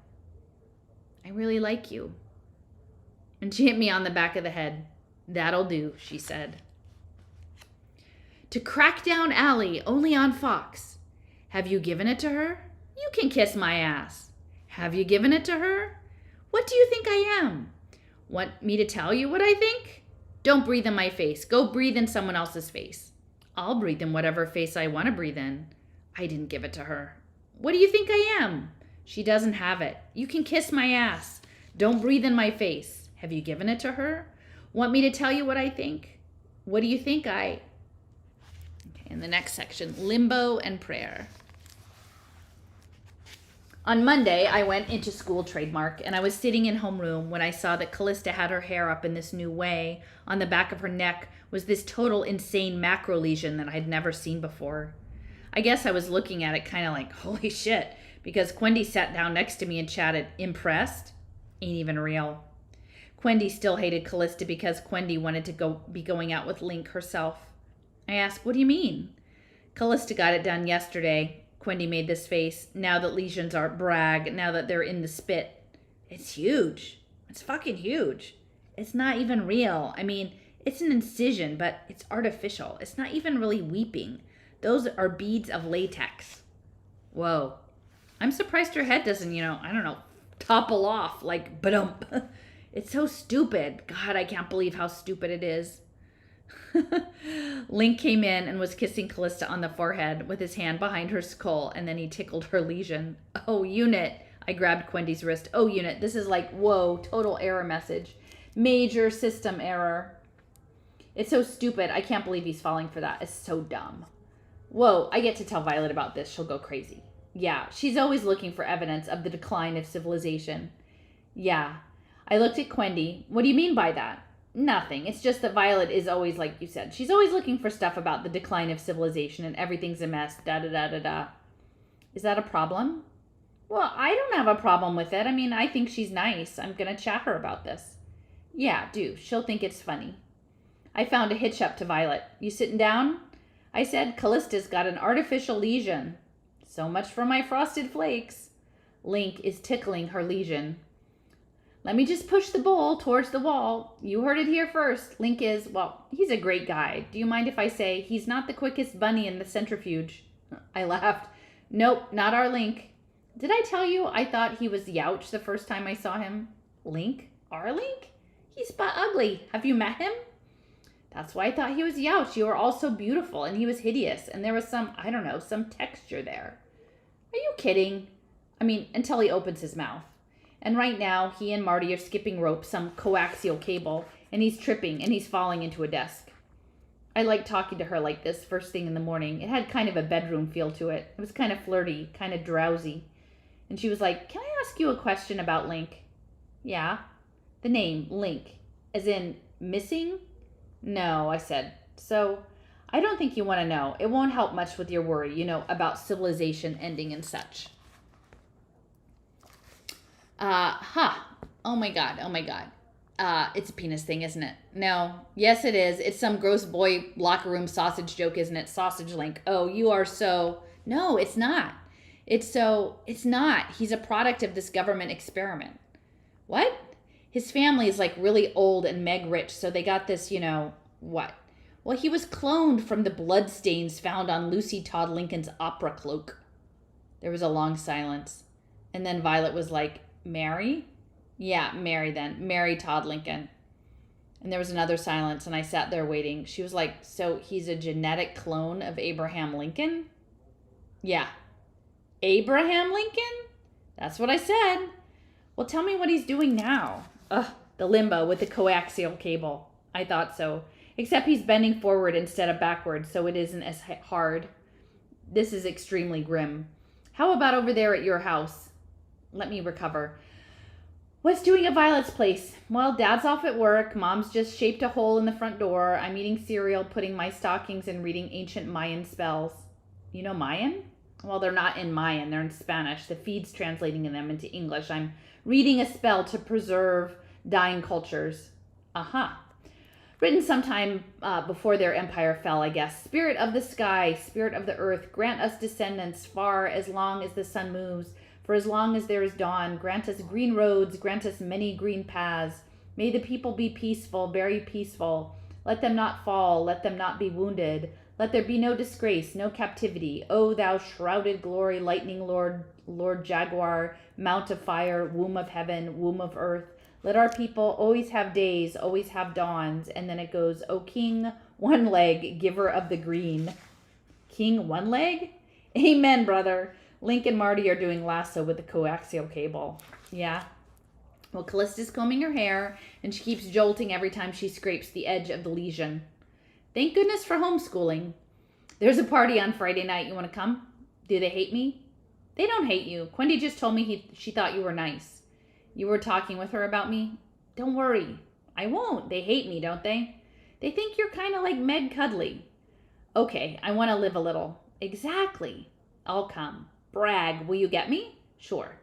I really like you. And she hit me on the back of the head. That'll do, she said. To crack down Allie, only on Fox. Have you given it to her? You can kiss my ass. Have you given it to her? What do you think I am? Want me to tell you what I think? Don't breathe in my face. Go breathe in someone else's face. I'll breathe in whatever face I want to breathe in. I didn't give it to her. What do you think I am? She doesn't have it. You can kiss my ass. Don't breathe in my face. Have you given it to her? Want me to tell you what I think? What do you think I... Okay, in the next section, limbo and prayer. On Monday, I went into school trademark, and I was sitting in homeroom when I saw that Callista had her hair up in this new way. On the back of her neck was this total insane macro lesion that I'd never seen before. I guess I was looking at it kind of like, holy shit, because Quendy sat down next to me and chatted, impressed? Ain't even real. Quendy still hated Callista because Quendy wanted to be going out with Link herself. I asked, what do you mean? Callista got it done yesterday. Quendy made this face. Now that lesions are brag, now that they're in the spit. It's huge. It's fucking huge. It's not even real. I mean, it's an incision, but it's artificial. It's not even really weeping. Those are beads of latex. Whoa. I'm surprised her head doesn't, topple off like ba-dump. It's so stupid. God, I can't believe how stupid it is. Link came in and was kissing Callista on the forehead with his hand behind her skull, and then he tickled her lesion. Oh, Unit. I grabbed Quendy's wrist. Oh, Unit. This is like, whoa, total error message. Major system error. It's so stupid. I can't believe he's falling for that. It's so dumb. Whoa, I get to tell Violet about this. She'll go crazy. Yeah, she's always looking for evidence of the decline of civilization. Yeah. I looked at Quendy. What do you mean by that? Nothing. It's just that Violet is always, like you said, she's always looking for stuff about the decline of civilization and everything's a mess, da-da-da-da-da. Is that a problem? Well, I don't have a problem with it. I mean, I think she's nice. I'm going to chat her about this. Yeah, do. She'll think it's funny. I found a hitch up to Violet. You sitting down? I said, Callista's got an artificial lesion. So much for my frosted flakes. Link is tickling her lesion. Let me just push the bowl towards the wall. You heard it here first. Link is, well, he's a great guy. Do you mind if I say he's not the quickest bunny in the centrifuge? I laughed. Nope, not our Link. Did I tell you I thought he was Youch the first time I saw him? Link? Our Link? He's but ugly. Have you met him? That's why I thought he was Youch. You were all so beautiful, and he was hideous, and there was some, I don't know, some texture there. Are you kidding? I mean, until he opens his mouth. And right now, he and Marty are skipping rope, some coaxial cable, and he's tripping, and he's falling into a desk. I liked talking to her like this first thing in the morning. It had kind of a bedroom feel to it. It was kind of flirty, kind of drowsy. And she was like, can I ask you a question about Link? Yeah. The name, Link. As in, missing? No, I said. So, I don't think you want to know. It won't help much with your worry, you know, about civilization ending and such. Oh my god. It's a penis thing, isn't it? No. Yes, it is. It's some gross boy locker room sausage joke, isn't it? Sausage Link. Oh, you are so... No, it's not. It's not. He's a product of this government experiment. What? His family is like really old and meg rich, so they got this, you know, what? Well, he was cloned from the bloodstains found on Lucy Todd Lincoln's opera cloak. There was a long silence. And then Violet was like, Mary? Yeah, Mary then. Mary Todd Lincoln. And there was another silence, and I sat there waiting. She was like, so he's a genetic clone of Abraham Lincoln? Yeah. Abraham Lincoln? That's what I said. Well, tell me what he's doing now. Ugh, the limbo with the coaxial cable. I thought so. Except he's bending forward instead of backward, so it isn't as hard. This is extremely grim. How about over there at your house? Let me recover. What's doing at Violet's place? Well, Dad's off at work. Mom's just shaped a hole in the front door. I'm eating cereal, putting my stockings, and reading ancient Mayan spells. You know Mayan? Well, they're not in Mayan. They're in Spanish. The feed's translating them into English. I'm reading a spell to preserve dying cultures. Aha. Written sometime before their empire fell, I guess. Spirit of the sky, spirit of the earth, grant us descendants far as long as the sun moves. For as long as there is dawn, grant us green roads, grant us many green paths. May the people be peaceful, very peaceful. Let them not fall, let them not be wounded. Let there be no disgrace, no captivity. O thou shrouded glory, lightning Lord, Lord Jaguar, mount of fire, womb of heaven, womb of earth. Let our people always have days, always have dawns. And then it goes, O King, one leg, giver of the green. King, one leg? Amen, brother. Link and Marty are doing lasso with the coaxial cable. Yeah. Well, Callista's combing her hair, and she keeps jolting every time she scrapes the edge of the lesion. Thank goodness for homeschooling. There's a party on Friday night. You want to come? Do they hate me? They don't hate you. Quendy just told me she thought you were nice. You were talking with her about me? Don't worry. I won't. They hate me, don't they? They think you're kind of like Meg Cuddly. Okay, I want to live a little. Exactly. I'll come. Brag. Will you get me? Sure.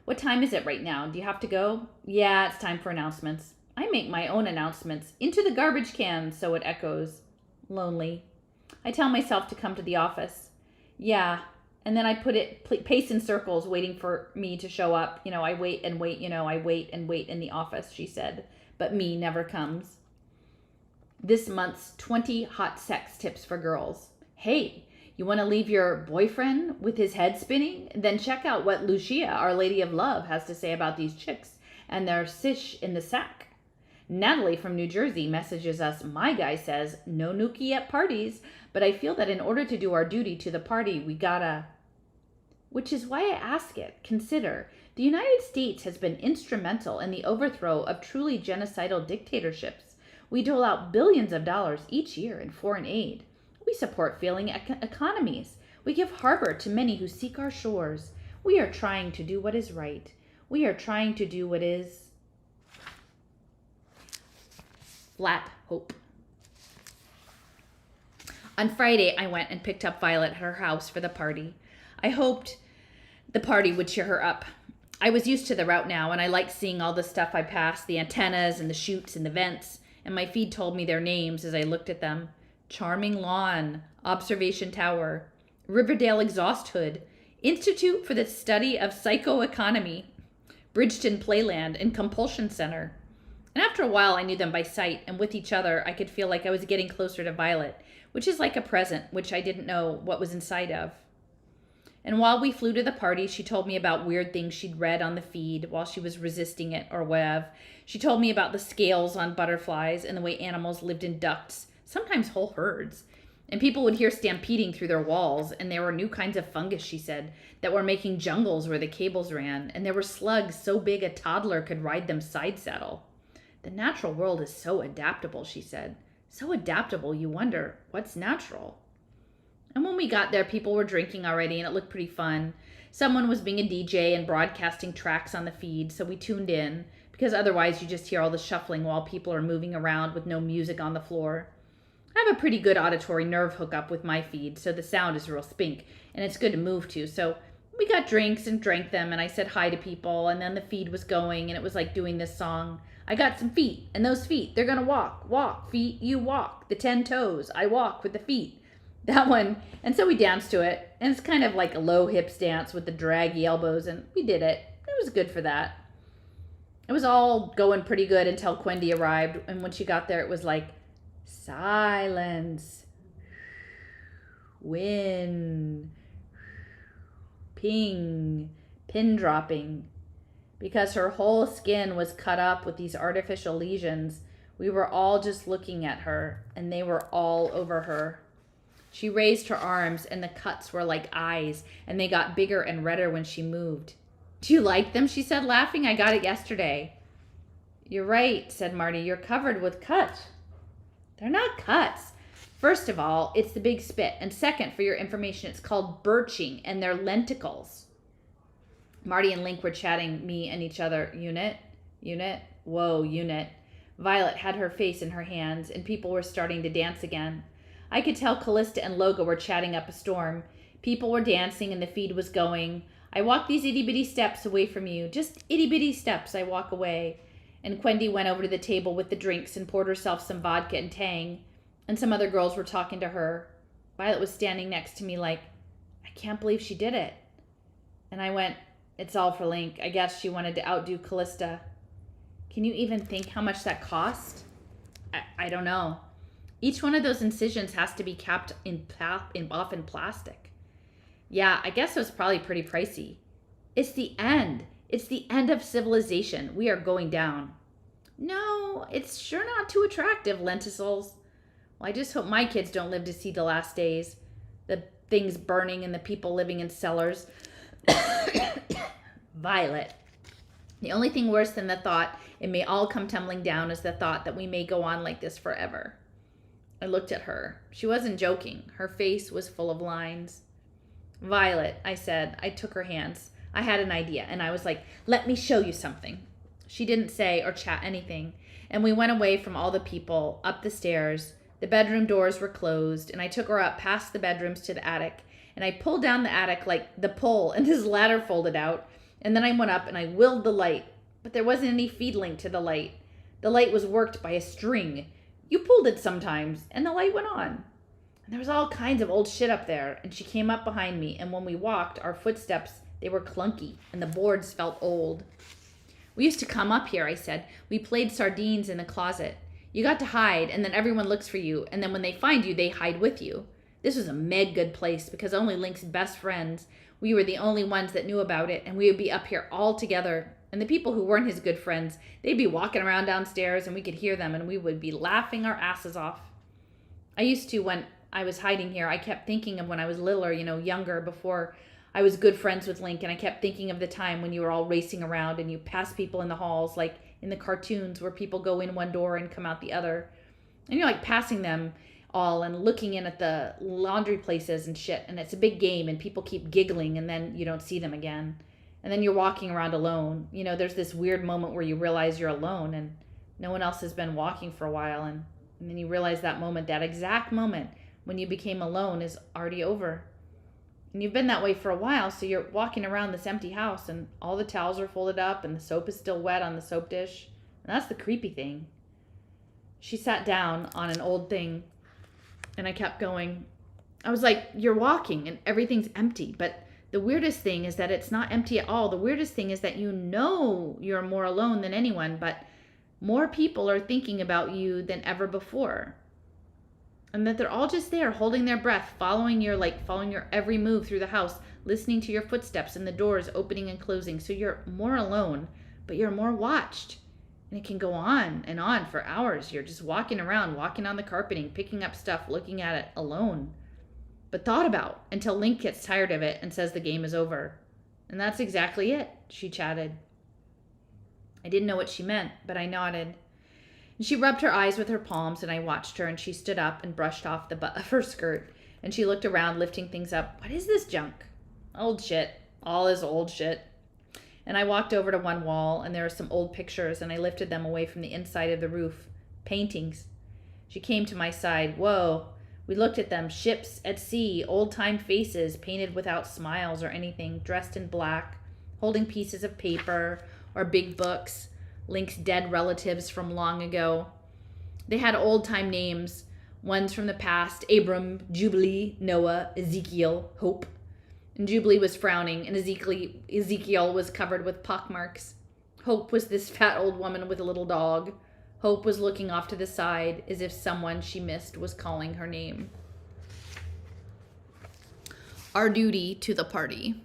What time is it right now? Do you have to go? Yeah, it's time for announcements. I make my own announcements. Into the garbage can, so it echoes. Lonely. I tell myself to come to the office. Yeah. And then I pace in circles waiting for me to show up. You know, I wait and wait, I wait and wait in the office, she said. But me never comes. This month's 20 hot sex tips for girls. Hey, you want to leave your boyfriend with his head spinning? Then check out what Lucia, Our Lady of Love, has to say about these chicks and their sish in the sack. Natalie from New Jersey messages us, my guy says, no nookie at parties, but I feel that in order to do our duty to the party, we gotta... Which is why I ask it. Consider, the United States has been instrumental in the overthrow of truly genocidal dictatorships. We dole out billions of dollars each year in foreign aid. We support failing economies. We give harbor to many who seek our shores. We are trying to do what is right. We are trying to do what is... flat hope. On Friday, I went and picked up Violet at her house for the party. I hoped the party would cheer her up. I was used to the route now, and I liked seeing all the stuff I passed, the antennas and the chutes and the vents. and my feed told me their names as I looked at them. Charming Lawn, Observation Tower, Riverdale Exhaust Hood, Institute for the Study of Psychoeconomy, Bridgeton Playland, and Compulsion Center. And after a while, I knew them by sight, and with each other, I could feel like I was getting closer to Violet, which is like a present, which I didn't know what was inside of. And while we flew to the party, she told me about weird things she'd read on the feed while she was resisting it or whatever. She told me about the scales on butterflies and the way animals lived in ducts, sometimes whole herds. And people would hear stampeding through their walls, and there were new kinds of fungus, she said, that were making jungles where the cables ran, and there were slugs so big a toddler could ride them side saddle. The natural world is so adaptable, she said. So adaptable, you wonder, what's natural? And when we got there, people were drinking already, and it looked pretty fun. Someone was being a DJ and broadcasting tracks on the feed, so we tuned in, because otherwise you just hear all the shuffling while people are moving around with no music on the floor. I have a pretty good auditory nerve hookup with my feed, so the sound is real spink, and it's good to move to. So we got drinks and drank them, and I said hi to people, and then the feed was going, and it was like doing this song. I got some feet, and those feet, they're gonna walk, walk, feet, you walk. The 10 toes, I walk with the feet. That one, and so we danced to it, and it's kind of like a low hips dance with the draggy elbows, and we did it. It was good for that. It was all going pretty good until Quendy arrived, and when she got there, it was like, silence, wind, ping, pin dropping. Because her whole skin was cut up with these artificial lesions, we were all just looking at her, and they were all over her. She raised her arms, and the cuts were like eyes, and they got bigger and redder when she moved. Do you like them? She said, laughing. I got it yesterday. You're right, said Marty. You're covered with cuts. They're not cuts. First of all, it's the big spit. And second, for your information, it's called birching, and they're lenticles. Marty and Link were chatting me and each other. Unit? Whoa, unit. Violet had her face in her hands, and people were starting to dance again. I could tell Callista and Loga were chatting up a storm. People were dancing and the feed was going. I walk these itty-bitty steps away from you. Just itty-bitty steps I walk away. And Quendy went over to the table with the drinks and poured herself some vodka and tang. And some other girls were talking to her. Violet was standing next to me like, I can't believe she did it. And I went, it's all for Link. I guess she wanted to outdo Callista. Can you even think how much that cost? I don't know. Each one of those incisions has to be capped off in plastic. Yeah, I guess it was probably pretty pricey. It's the end. It's the end of civilization. We are going down. No, it's sure not too attractive, lenticels. Well, I just hope my kids don't live to see the last days. The things burning and the people living in cellars. Violet. The only thing worse than the thought it may all come tumbling down is the thought that we may go on like this forever. I looked at her. She wasn't joking. Her face was full of lines. Violet, I said. I took her hands. I had an idea, and I was like, let me show you something. She didn't say or chat anything, and we went away from all the people, up the stairs. The bedroom doors were closed, and I took her up past the bedrooms to the attic, and I pulled down the attic like the pole, and his ladder folded out, and then I went up and I willed the light, but there wasn't any feed link to the light. The light was worked by a string. You pulled it sometimes, and the light went on. And there was all kinds of old shit up there, and she came up behind me, and when we walked, our footsteps, they were clunky, and the boards felt old. We used to come up here, I said. We played sardines in the closet. You got to hide, and then everyone looks for you, and then when they find you, they hide with you. This was a meg good place, because only Link's best friends, we were the only ones that knew about it, and we would be up here all together. And the people who weren't his good friends, they'd be walking around downstairs and we could hear them and we would be laughing our asses off. I used to, when I was hiding here, I kept thinking of when I was littler, younger, before I was good friends with Link. And I kept thinking of the time when you were all racing around and you passed people in the halls, like in the cartoons where people go in one door and come out the other. And you're like passing them all and looking in at the laundry places and shit. And it's a big game and people keep giggling and then you don't see them again. And then you're walking around alone. There's this weird moment where you realize you're alone and no one else has been walking for a while. And then you realize that moment, that exact moment when you became alone is already over. And you've been that way for a while. So you're walking around this empty house and all the towels are folded up and the soap is still wet on the soap dish. And that's the creepy thing. She sat down on an old thing, and I kept going. I was like, you're walking and everything's empty. But the weirdest thing is that it's not empty at all. The weirdest thing is that you know you're more alone than anyone, but more people are thinking about you than ever before. And that they're all just there holding their breath, following your every move through the house, listening to your footsteps and the doors opening and closing. So you're more alone, but you're more watched. And it can go on and on for hours. You're just walking around, walking on the carpeting, picking up stuff, looking at it alone. But thought about until Link gets tired of it and says the game is over. And that's exactly it, she chatted. I didn't know what she meant, but I nodded. And she rubbed her eyes with her palms, and I watched her, and she stood up and brushed off the butt of her skirt. And she looked around, lifting things up. What is this junk? Old shit. All is old shit. And I walked over to one wall, and there were some old pictures, and I lifted them away from the inside of the roof. Paintings. She came to my side. Whoa. We looked at them. Ships at sea, old-time faces, painted without smiles or anything, dressed in black, holding pieces of paper or big books, Link's dead relatives from long ago. They had old-time names, ones from the past, Abram, Jubilee, Noah, Ezekiel, Hope. And Jubilee was frowning, and Ezekiel was covered with pockmarks. Hope was this fat old woman with a little dog. Hope was looking off to the side, as if someone she missed was calling her name. Our duty to the party.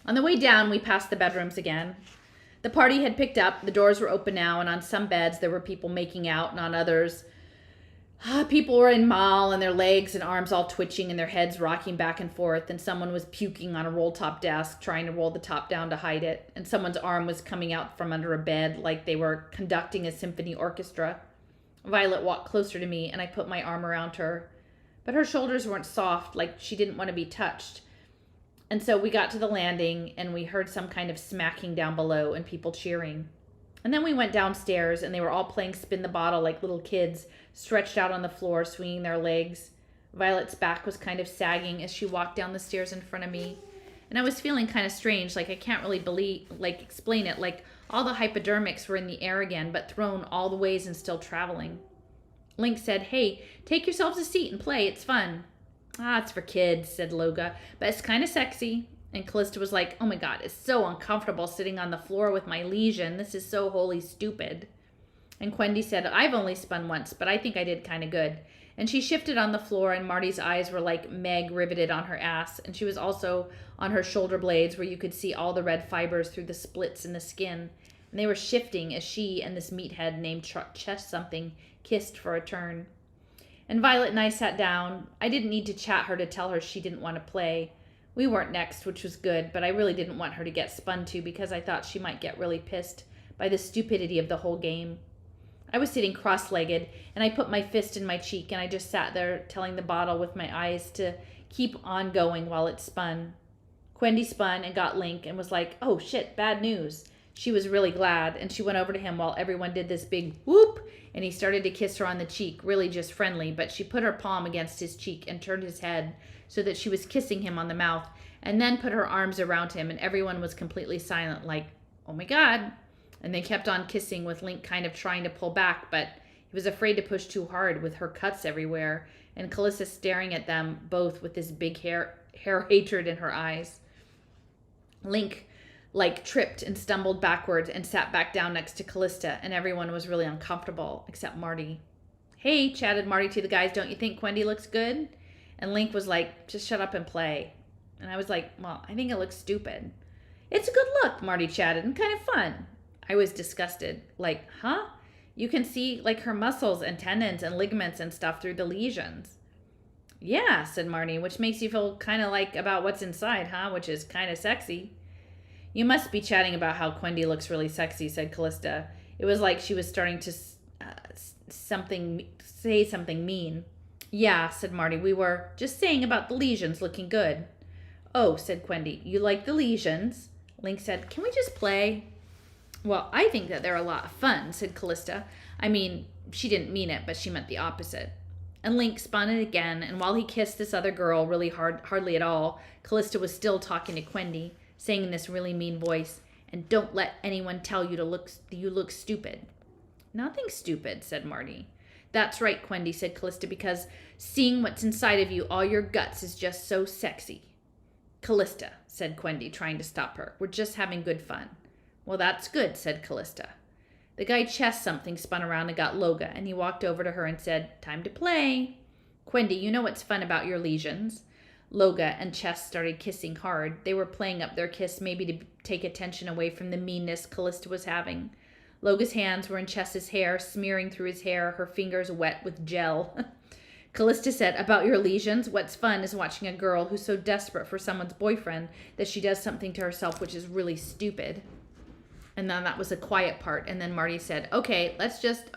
On the way down, we passed the bedrooms again. The party had picked up, the doors were open now, and on some beds there were people making out, and on others, people were in mal and their legs and arms all twitching and their heads rocking back and forth, and someone was puking on a roll-top desk, trying to roll the top down to hide it, and someone's arm was coming out from under a bed like they were conducting a symphony orchestra. Violet walked closer to me, and I put my arm around her, but her shoulders weren't soft, like she didn't want to be touched. And so we got to the landing, and we heard some kind of smacking down below and people cheering. And then we went downstairs, and they were all playing spin the bottle like little kids, stretched out on the floor, swinging their legs. Violet's back was kind of sagging as she walked down the stairs in front of me. And I was feeling kind of strange, like I can't really explain it, like all the hypodermics were in the air again, but thrown all the ways and still traveling. Link said, "Hey, take yourselves a seat and play, it's fun." "Ah, it's for kids," said Loga, "but it's kind of sexy." And Callista was like, "Oh my god, it's so uncomfortable sitting on the floor with my lesion. This is so wholly stupid." And Quendy said, "I've only spun once, but I think I did kind of good." And she shifted on the floor, and Marty's eyes were like Meg riveted on her ass, and she was also on her shoulder blades where you could see all the red fibers through the splits in the skin. And they were shifting as she and this meathead named Chest something kissed for a turn. And Violet and I sat down. I didn't need to chat her to tell her she didn't want to play. We weren't next, which was good, but I really didn't want her to get spun to because I thought she might get really pissed by the stupidity of the whole game. I was sitting cross-legged, and I put my fist in my cheek, and I just sat there telling the bottle with my eyes to keep on going while it spun. Quendy spun and got Link and was like, "Oh shit, bad news." She was really glad, and she went over to him while everyone did this big whoop, and he started to kiss her on the cheek, really just friendly, but she put her palm against his cheek and turned his head so that she was kissing him on the mouth, and then put her arms around him, and everyone was completely silent, like, "Oh my god." And they kept on kissing with Link kind of trying to pull back, but he was afraid to push too hard with her cuts everywhere, and Callista staring at them both with this big hair hatred in her eyes. Link tripped and stumbled backwards and sat back down next to Callista, and everyone was really uncomfortable except Marty. "Hey," chatted Marty to the guys, "don't you think Quendy looks good?" And Link was like, "Just shut up and play." And I was like, "Well, I think it looks stupid." "It's a good look," Marty chatted, "and kind of fun." I was disgusted. Like, huh? You can see her muscles and tendons and ligaments and stuff through the lesions. "Yeah," said Marty, "which makes you feel kind of about what's inside, huh? Which is kind of sexy." "You must be chatting about how Quendy looks really sexy," said Callista. It was like she was starting to say something mean. "Yeah," said Marty, "we were just saying about the lesions looking good." "Oh," said Quendy, "you like the lesions?" Link said, "Can we just play?" "Well, I think that they're a lot of fun," said Callista. I mean, she didn't mean it, but she meant the opposite. And Link spun it again, and while he kissed this other girl really hardly at all, Callista was still talking to Quendy, saying in this really mean voice, "And don't let anyone tell you you look stupid." Nothing stupid, said Marty. That's right, Quendy, said Callista, because seeing what's inside of you, all your guts, is just so sexy. Callista, said Quendy, trying to stop her. We're just having good fun. Well, that's good, said Callista. The guy chest something spun around and got Loga, and he walked over to her and said, time to play. Quendy, you know what's fun about your lesions? Loga and Chess started kissing hard. They were playing up their kiss maybe to take attention away from the meanness Callista was having. Loga's hands were in Chess's hair, smearing through his hair, her fingers wet with gel. Callista said, about your lesions, what's fun is watching a girl who's so desperate for someone's boyfriend that she does something to herself which is really stupid. And then that was a quiet part. And then Marty said, let's just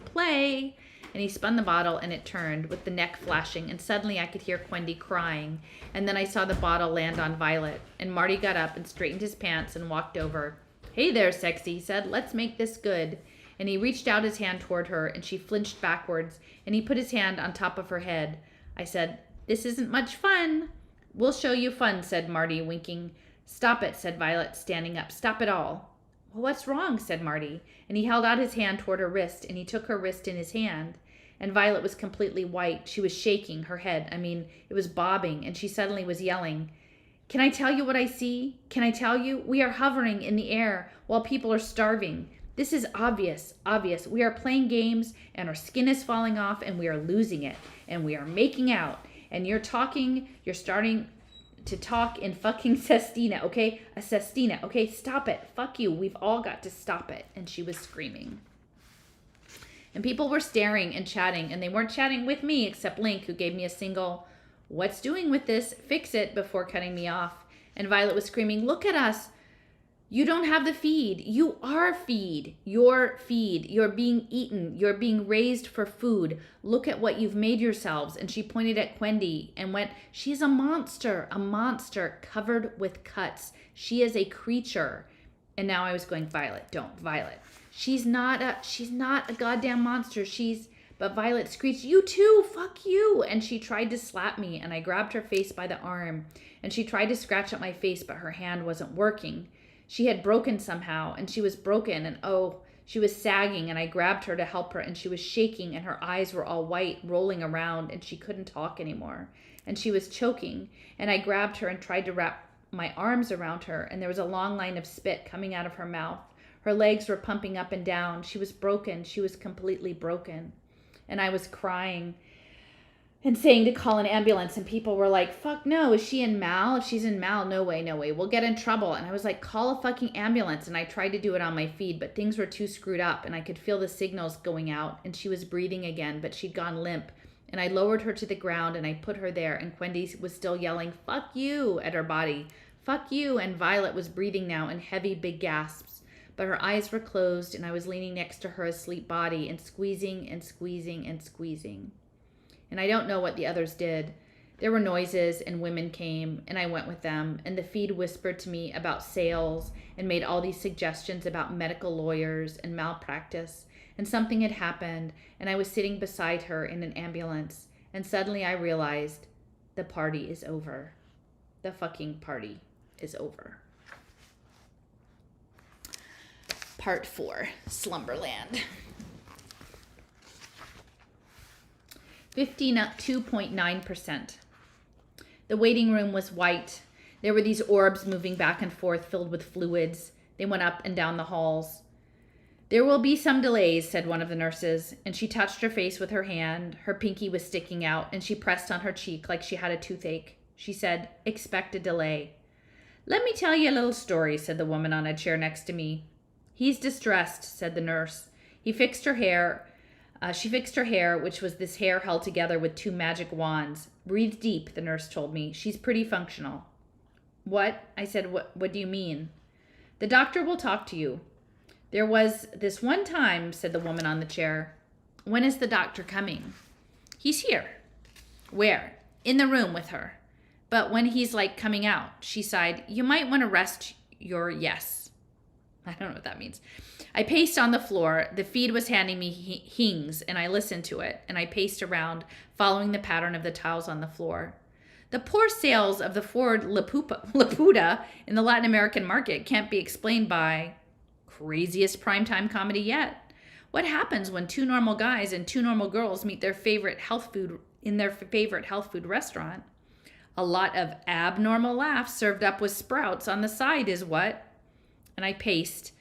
play. And he spun the bottle and it turned with the neck flashing. And suddenly I could hear Quendy crying. And then I saw the bottle land on Violet. And Marty got up and straightened his pants and walked over. Hey there, sexy, he said. Let's make this good. And he reached out his hand toward her and she flinched backwards. And he put his hand on top of her head. I said, this isn't much fun. We'll show you fun, said Marty, winking. Stop it, said Violet, standing up. Stop it all. Well, what's wrong, said Marty, and he held out his hand toward her wrist, and he took her wrist in his hand, and Violet was completely white. She was shaking her head. It was bobbing, and she suddenly was yelling, can I tell you what I see? Can I tell you? We are hovering in the air while people are starving. This is obvious. We are playing games, and our skin is falling off, and we are losing it, and we are making out, and you're starting to talk in fucking sestina, okay? A sestina, okay? Stop it. Fuck you. We've all got to stop it. And she was screaming. And people were staring and chatting, and they weren't chatting with me except Link, who gave me a single, what's doing with this? Fix it, before cutting me off. And Violet was screaming, look at us. You don't have the feed. You are feed. Your feed. You're being eaten. You're being raised for food. Look at what you've made yourselves. And she pointed at Quendy and went, she's a monster covered with cuts. She is a creature. And now I was going, Violet, don't, Violet. She's not a goddamn monster. But Violet screeched, you too, fuck you. And she tried to slap me, and I grabbed her face by the arm. And she tried to scratch at my face, but her hand wasn't working. She had broken somehow, and she was broken, and she was sagging, and I grabbed her to help her, and she was shaking, and her eyes were all white, rolling around, and she couldn't talk anymore. And she was choking, and I grabbed her and tried to wrap my arms around her, and there was a long line of spit coming out of her mouth. Her legs were pumping up and down. She was broken. She was completely broken. And I was crying and saying to call an ambulance, and people were like, fuck no, is she in Mal? If she's in Mal, no way, we'll get in trouble. And I was like, call a fucking ambulance. And I tried to do it on my feed, but things were too screwed up, and I could feel the signals going out, and she was breathing again, but she'd gone limp. And I lowered her to the ground, and I put her there, and Quendy was still yelling, fuck you, at her body. Fuck you. And Violet was breathing now in heavy, big gasps, but her eyes were closed, and I was leaning next to her asleep body and squeezing and squeezing and squeezing. And I don't know what the others did. There were noises, and women came, and I went with them, and the feed whispered to me about sales and made all these suggestions about medical lawyers and malpractice, and something had happened, and I was sitting beside her in an ambulance, and suddenly I realized the party is over. The fucking party is over. Part 4, Slumberland. 52.9%. The waiting room was white. There were these orbs moving back and forth filled with fluids. They went up and down the halls. There will be some delays, said one of the nurses, and she touched her face with her hand. Her pinky was sticking out, and she pressed on her cheek like she had a toothache. She said, expect a delay. Let me tell you a little story, said the woman on a chair next to me. He's distressed, said the nurse. She fixed her hair, which was this hair held together with 2 magic wands. Breathe deep, the nurse told me. She's pretty functional. What? I said, what do you mean? The doctor will talk to you. There was this one time, said the woman on the chair. When is the doctor coming? He's here. Where? In the room with her. But when he's coming out, she sighed, you might want to rest your yes. I don't know what that means. I paced on the floor. The feed was handing me hings, and I listened to it, and I paced around, following the pattern of the tiles on the floor. The poor sales of the Ford Laputa in the Latin American market can't be explained by craziest primetime comedy yet. What happens when two normal guys and two normal girls meet their favorite health food in their favorite health food restaurant? A lot of abnormal laughs served up with sprouts on the side is what. And I paced.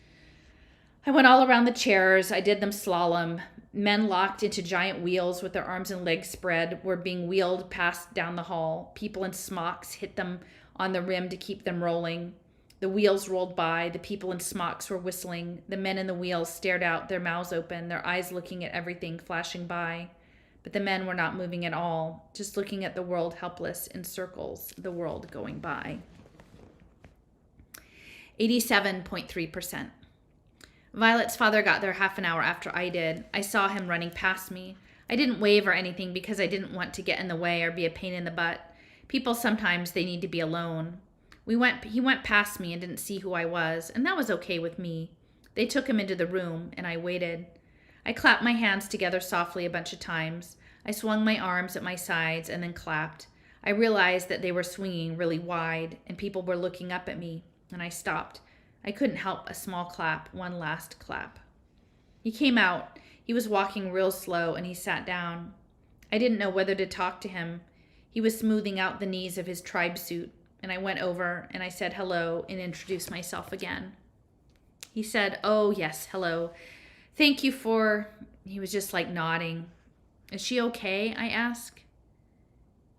I went all around the chairs. I did them slalom. Men locked into giant wheels with their arms and legs spread were being wheeled past down the hall. People in smocks hit them on the rim to keep them rolling. The wheels rolled by. The people in smocks were whistling. The men in the wheels stared out, their mouths open, their eyes looking at everything flashing by. But the men were not moving at all, just looking at the world helpless in circles, the world going by. 87.3%. Violet's father got there half an hour after I did. I saw him running past me. I didn't wave or anything because I didn't want to get in the way or be a pain in the butt. People sometimes they need to be alone. He went past me and didn't see who I was, and that was okay with me. They took him into the room, and I waited. I clapped my hands together softly a bunch of times. I swung my arms at my sides and then clapped. I realized that they were swinging really wide, and people were looking up at me, and I stopped. I couldn't help a small clap, one last clap. He came out. He was walking real slow, and he sat down. I didn't know whether to talk to him. He was smoothing out the knees of his tribe suit, and I went over, and I said hello and introduced myself again. He said, "Oh, yes, hello. Thank you for..." He was just like nodding. "Is she okay?" I asked.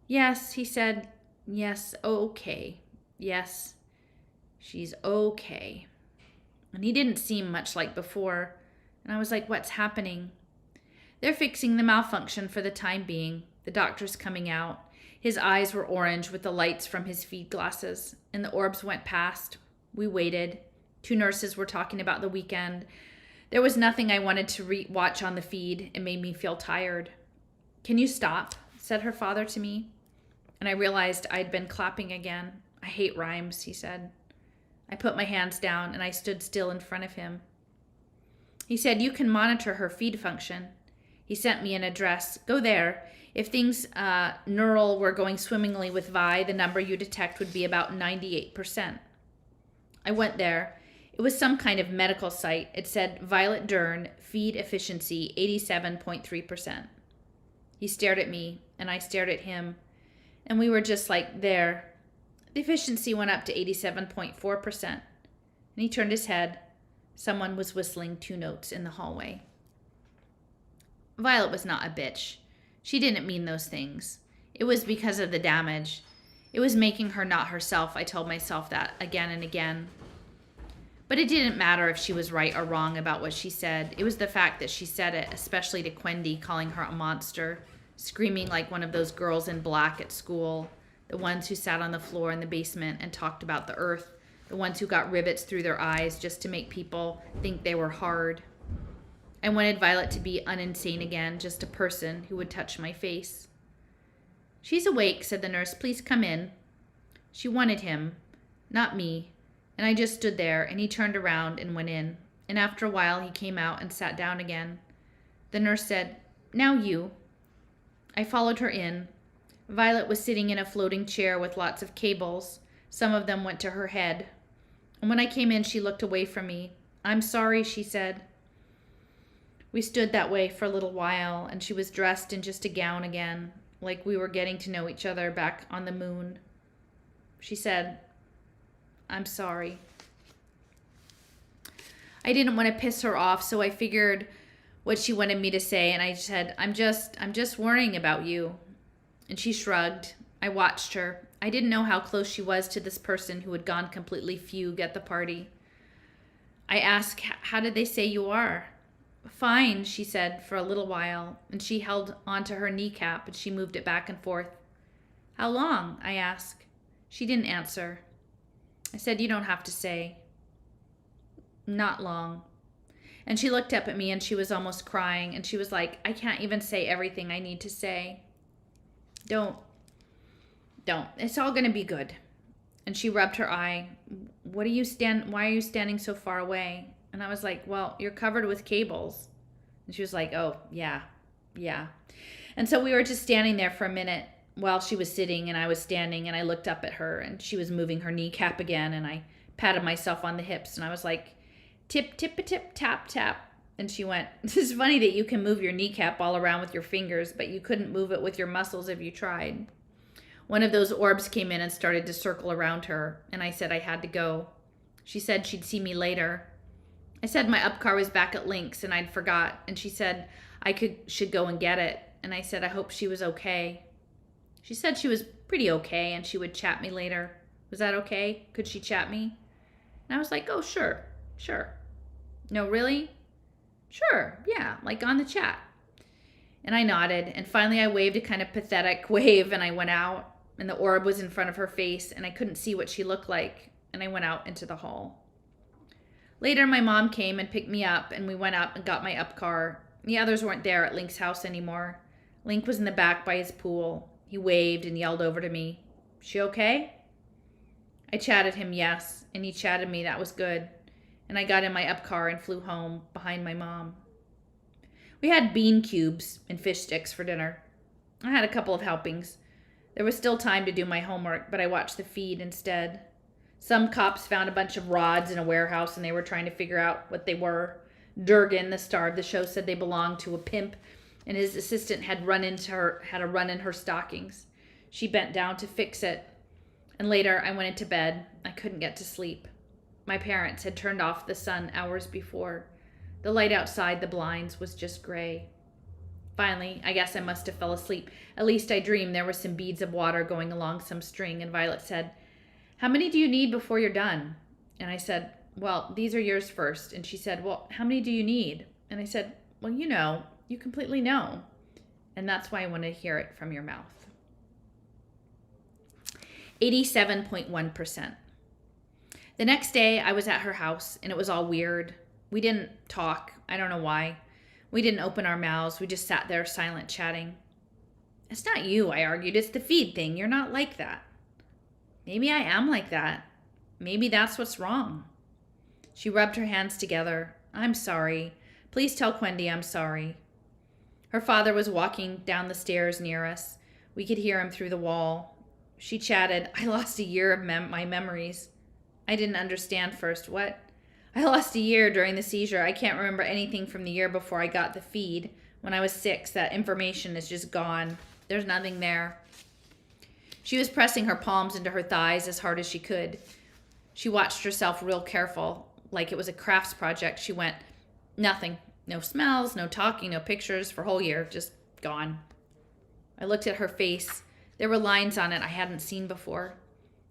"Yes," he said. "Yes, okay. Yes, she's okay." And he didn't seem much like before. And I was like, "What's happening?" "They're fixing the malfunction for the time being. The doctor's coming out." His eyes were orange with the lights from his feed glasses, and the orbs went past. We waited. 2 nurses were talking about the weekend. There was nothing I wanted to watch on the feed. It made me feel tired. "Can you stop?" said her father to me. And I realized I'd been clapping again. "I hate rhymes," he said. I put my hands down and I stood still in front of him. He said, "You can monitor her feed function." He sent me an address. "Go there. If things neural were going swimmingly with Vi, the number you detect would be about 98%. I went there. It was some kind of medical site. It said, "Violet Dern, feed efficiency 87.3%. He stared at me, and I stared at him, and we were just like, there. The efficiency went up to 87.4%. And he turned his head. Someone was whistling 2 notes in the hallway. Violet was not a bitch. She didn't mean those things. It was because of the damage. It was making her not herself. I told myself that again and again. But it didn't matter if she was right or wrong about what she said. It was the fact that she said it, especially to Quendy, calling her a monster, screaming like one of those girls in black at school, the ones who sat on the floor in the basement and talked about the earth, the ones who got rivets through their eyes just to make people think they were hard. I wanted Violet to be uninsane again, just a person who would touch my face. "She's awake," said the nurse. "Please come in." She wanted him, not me, and I just stood there, and he turned around and went in. And after a while, he came out and sat down again. The nurse said, "Now you." I followed her in. Violet was sitting in a floating chair with lots of cables. Some of them went to her head. And when I came in, she looked away from me. "I'm sorry," she said. We stood that way for a little while, and she was dressed in just a gown again, like we were getting to know each other back on the moon. She said, "I'm sorry." I didn't want to piss her off, so I figured what she wanted me to say, and I said, I'm just worrying about you." And she shrugged. I watched her. I didn't know how close she was to this person who had gone completely fugue at the party. I asked, "How did they say you are?" "Fine," she said for a little while, and she held onto her kneecap and she moved it back and forth. "How long?" I asked. She didn't answer. I said, "You don't have to say." "Not long." And she looked up at me and she was almost crying, and she was like, "I can't even say everything I need to say." Don't. It's all going to be good." And she rubbed her eye. Why are you standing so far away?" And I was like, "Well, you're covered with cables." And she was like, "Oh, yeah. And so we were just standing there for a minute while she was sitting and I was standing, and I looked up at her and she was moving her kneecap again, and I patted myself on the hips and I was like, tip, tip, a tip, tap, tap. And she went, this is funny that you can move your kneecap all around with your fingers, but you couldn't move it with your muscles if you tried. One of those orbs came in and started to circle around her, and I said I had to go. She said she'd see me later. I said my up car was back at Lynx and I'd forgot, and she said should go and get it, and I said I hope she was okay. She said she was pretty okay and she would chat me later. Was that okay? Could she chat me? And I was like, oh, sure. No, really? Sure, yeah, like on the chat. And I nodded, and finally I waved a kind of pathetic wave, and I went out, and the orb was in front of her face, and I couldn't see what she looked like, and I went out into the hall. Later, my mom came and picked me up, and we went up and got my up car. The others weren't there at Link's house anymore. Link was in the back by his pool. He waved and yelled over to me, "She okay?" I chatted him yes, and he chatted me. That was good. And I got in my up car and flew home behind my mom. We had bean cubes and fish sticks for dinner. I had a couple of helpings. There was still time to do my homework, but I watched the feed instead. Some cops found a bunch of rods in a warehouse and they were trying to figure out what they were. Durgan, the star of the show, said they belonged to a pimp, and his assistant had a run in her stockings. She bent down to fix it. And later I went into bed. I couldn't get to sleep. My parents had turned off the sun hours before. The light outside the blinds was just gray. Finally, I guess I must have fell asleep. At least I dreamed there were some beads of water going along some string, and Violet said, "How many do you need before you're done?" And I said, "Well, these are yours first." And she said, "Well, how many do you need?" And I said, "Well, you completely know. And that's why I want to hear it from your mouth." 87.1%. The next day, I was at her house, and it was all weird. We didn't talk. I don't know why. We didn't open our mouths. We just sat there silent, chatting. "It's not you," I argued. "It's the feed thing. You're not like that." "Maybe I am like that. Maybe that's what's wrong." She rubbed her hands together. "I'm sorry. Please tell Quendy I'm sorry." Her father was walking down the stairs near us. We could hear him through the wall. She chatted, "I lost a year of my memories." I didn't understand first. What? I lost a year during the seizure. I can't remember anything from the year before I got the feed. When I was 6, that information is just gone. There's nothing there. She was pressing her palms into her thighs as hard as she could. She watched herself real careful, like it was a crafts project. She went, "Nothing. No smells, no talking, no pictures for a whole year. Just gone." I looked at her face. There were lines on it I hadn't seen before.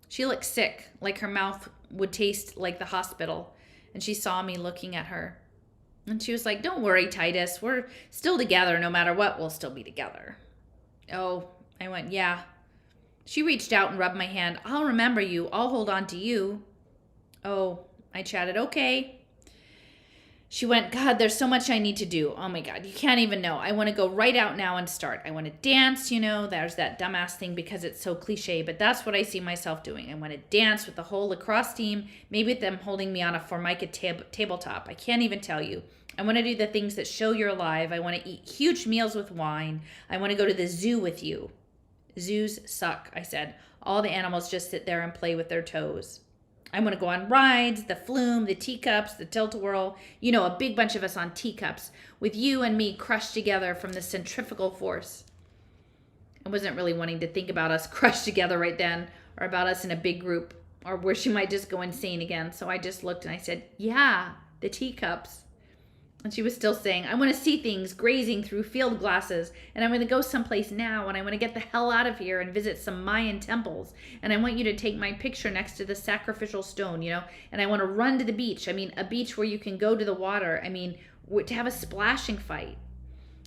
She looked sick, like her mouth would taste like the hospital, and she saw me looking at her. And she was like, "Don't worry, Titus. We're still together. No matter what, we'll still be together." "Oh," I went, "Yeah." She reached out and rubbed my hand. "I'll remember you. I'll hold on to you." "Oh," I chatted, "Okay." She went, "God, there's so much I need to do. Oh my God, you can't even know. I want to go right out now and start. I want to dance, there's that dumbass thing because it's so cliche, but that's what I see myself doing. I want to dance with the whole lacrosse team, maybe with them holding me on a Formica tabletop. I can't even tell you. I want to do the things that show you're alive. I want to eat huge meals with wine. I want to go to the zoo with you." "Zoos suck," I said. "All the animals just sit there and play with their toes. I want to go on rides, the flume, the teacups, the tilt-a-whirl. A big bunch of us on teacups with you and me crushed together from the centrifugal force." I wasn't really wanting to think about us crushed together right then, or about us in a big group, or where she might just go insane again. So I just looked and I said, "Yeah, the teacups." And she was still saying, "I want to see things grazing through field glasses, and I'm going to go someplace now, and I want to get the hell out of here and visit some Mayan temples, and I want you to take my picture next to the sacrificial stone, and I want to run to the beach. I mean, a beach where you can go to the water. I mean, to have a splashing fight."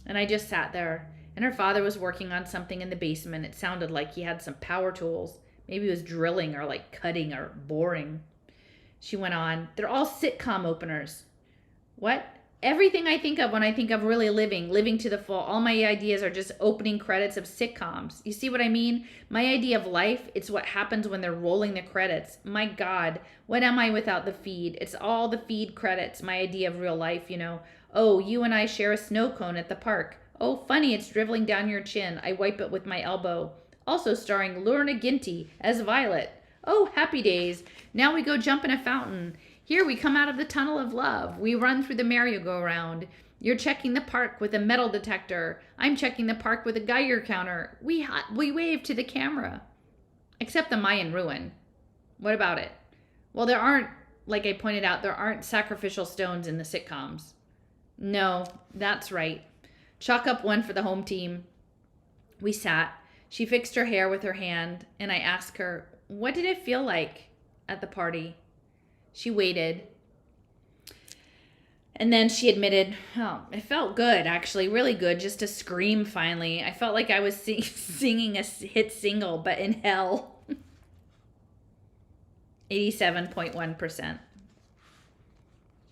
And I just sat there, and her father was working on something in the basement. It sounded like he had some power tools. Maybe he was drilling or like cutting or boring. She went on, "They're all sitcom openers." "What?" "Everything I think of when I think of really living to the full, all my ideas are just opening credits of sitcoms. You see what I mean? My idea of life, it's what happens when they're rolling the credits. My God, what am I without the feed? It's all the feed credits, my idea of real life, Oh, you and I share a snow cone at the park. Oh, funny, it's dribbling down your chin. I wipe it with my elbow. Also starring Lorna Ginty as Violet. Oh, happy days. Now we go jump in a fountain. Here we come out of the tunnel of love. We run through the merry-go-round. You're checking the park with a metal detector. I'm checking the park with a Geiger counter. We wave to the camera. Except the Mayan ruin. What about it? Well, there aren't, like I pointed out, there aren't sacrificial stones in the sitcoms. No, that's right. Chalk up one for the home team. We sat. She fixed her hair with her hand, and I asked her, what did it feel like at the party? She waited. And then she admitted, oh, it felt good, actually, really good, just to scream finally. I felt like I was singing a hit single, but in hell. 87.1%.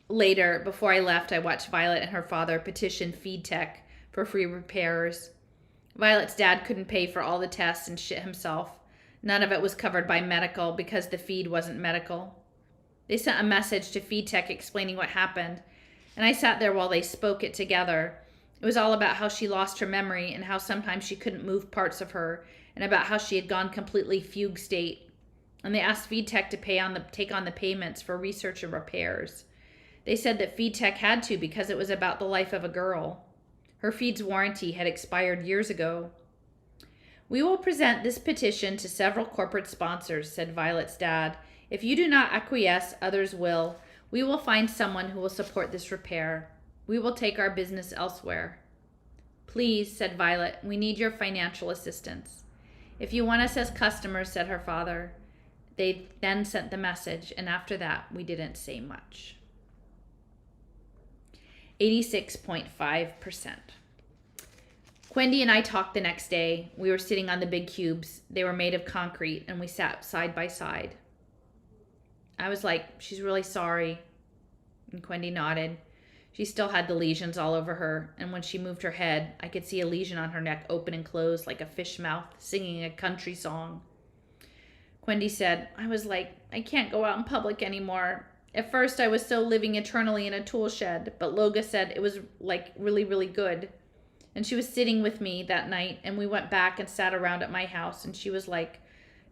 Later, before I left, I watched Violet and her father petition Feed Tech for free repairs. Violet's dad couldn't pay for all the tests and shit himself. None of it was covered by medical because the feed wasn't medical. They sent a message to Feed Tech explaining what happened, and I sat there while they spoke it together. It was all about how she lost her memory and how sometimes she couldn't move parts of her, and about how she had gone completely fugue state. And they asked Feed Tech to take on the payments for research and repairs. They said that Feed Tech had to because it was about the life of a girl. Her feed's warranty had expired years ago. We will present this petition to several corporate sponsors, said Violet's dad. If you do not acquiesce, others will. We will find someone who will support this repair. We will take our business elsewhere. Please, said Violet, we need your financial assistance. If you want us as customers, said her father. They then sent the message, and after that, we didn't say much. 86.5%. Quendy and I talked the next day. We were sitting on the big cubes. They were made of concrete, and we sat side by side. I was like, she's really sorry. And Quendy nodded. She still had the lesions all over her, and when she moved her head, I could see a lesion on her neck open and close like a fish mouth singing a country song. Quendy said, I was like, I can't go out in public anymore. At first, I was still living eternally in a tool shed, but Loga said it was like really, really good. And she was sitting with me that night, and we went back and sat around at my house, and she was like,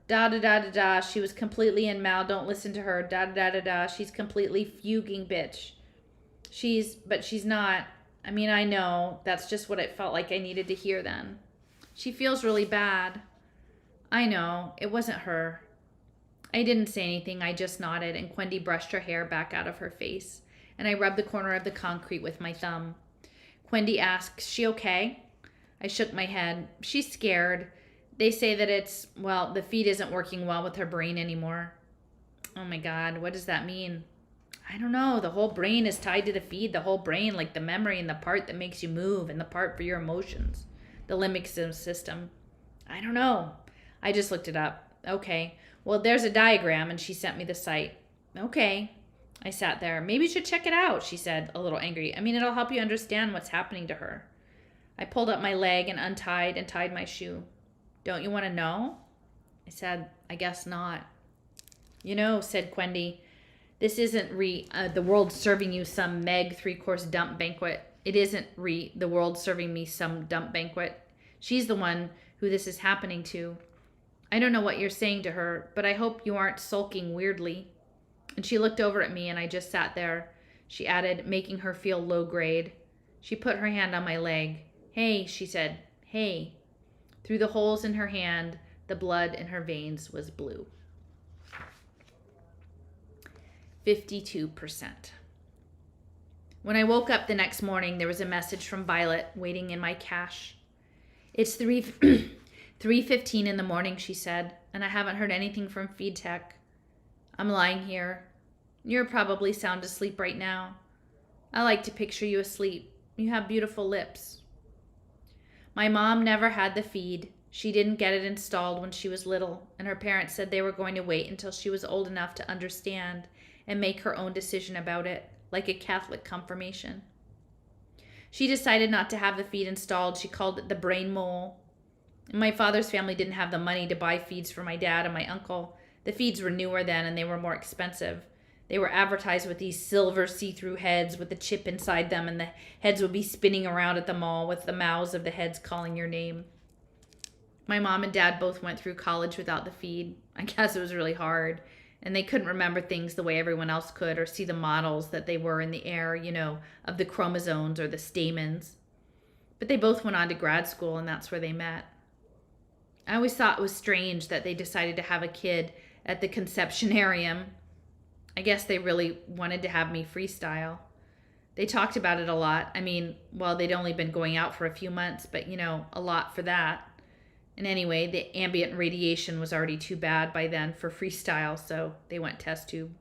da-da-da-da-da, she was completely in Mal, don't listen to her, da-da-da-da-da, she's completely fuging bitch. But she's not. I mean, I know, that's just what it felt like I needed to hear then. She feels really bad. I know, it wasn't her. I didn't say anything, I just nodded, and Quendy brushed her hair back out of her face, and I rubbed the corner of the concrete with my thumb. Quendy asked, she okay? I shook my head. She's scared. They say that the feed isn't working well with her brain anymore. Oh my God, what does that mean? I don't know, the whole brain is tied to the feed, the whole brain, like the memory and the part that makes you move and the part for your emotions, the limbic system. I don't know. I just looked it up. Okay. Well, there's a diagram, and she sent me the site. Okay. I sat there. Maybe you should check it out, she said, a little angry. I mean, it'll help you understand what's happening to her. I pulled up my leg and untied and tied my shoe. Don't you want to know? I said, I guess not. You know, said Quendy, this isn't the world serving you some Meg 3-course dump banquet. It isn't the world serving me some dump banquet. She's the one who this is happening to. I don't know what you're saying to her, but I hope you aren't sulking weirdly. And she looked over at me, and I just sat there. She added, making her feel low grade. She put her hand on my leg. Hey, she said, hey. Through the holes in her hand, the blood in her veins was blue. 52%. When I woke up the next morning, there was a message from Violet waiting in my cache. It's 3:15 in the morning, she said, and I haven't heard anything from Feed Tech. I'm lying here. You're probably sound asleep right now. I like to picture you asleep. You have beautiful lips. My mom never had the feed. She didn't get it installed when she was little, and her parents said they were going to wait until she was old enough to understand and make her own decision about it, like a Catholic confirmation. She decided not to have the feed installed. She called it the brain mole. My father's family didn't have the money to buy feeds for my dad and my uncle. The feeds were newer then, and they were more expensive. They were advertised with these silver see-through heads with a chip inside them, and the heads would be spinning around at the mall with the mouths of the heads calling your name. My mom and dad both went through college without the feed. I guess it was really hard. And they couldn't remember things the way everyone else could or see the models that they were in the air, of the chromosomes or the stamens. But they both went on to grad school, and that's where they met. I always thought it was strange that they decided to have a kid at the conceptionarium. I guess they really wanted to have me freestyle. They talked about it a lot. I mean, well, they'd only been going out for a few months, but a lot for that. And anyway, the ambient radiation was already too bad by then for freestyle, so they went test tube.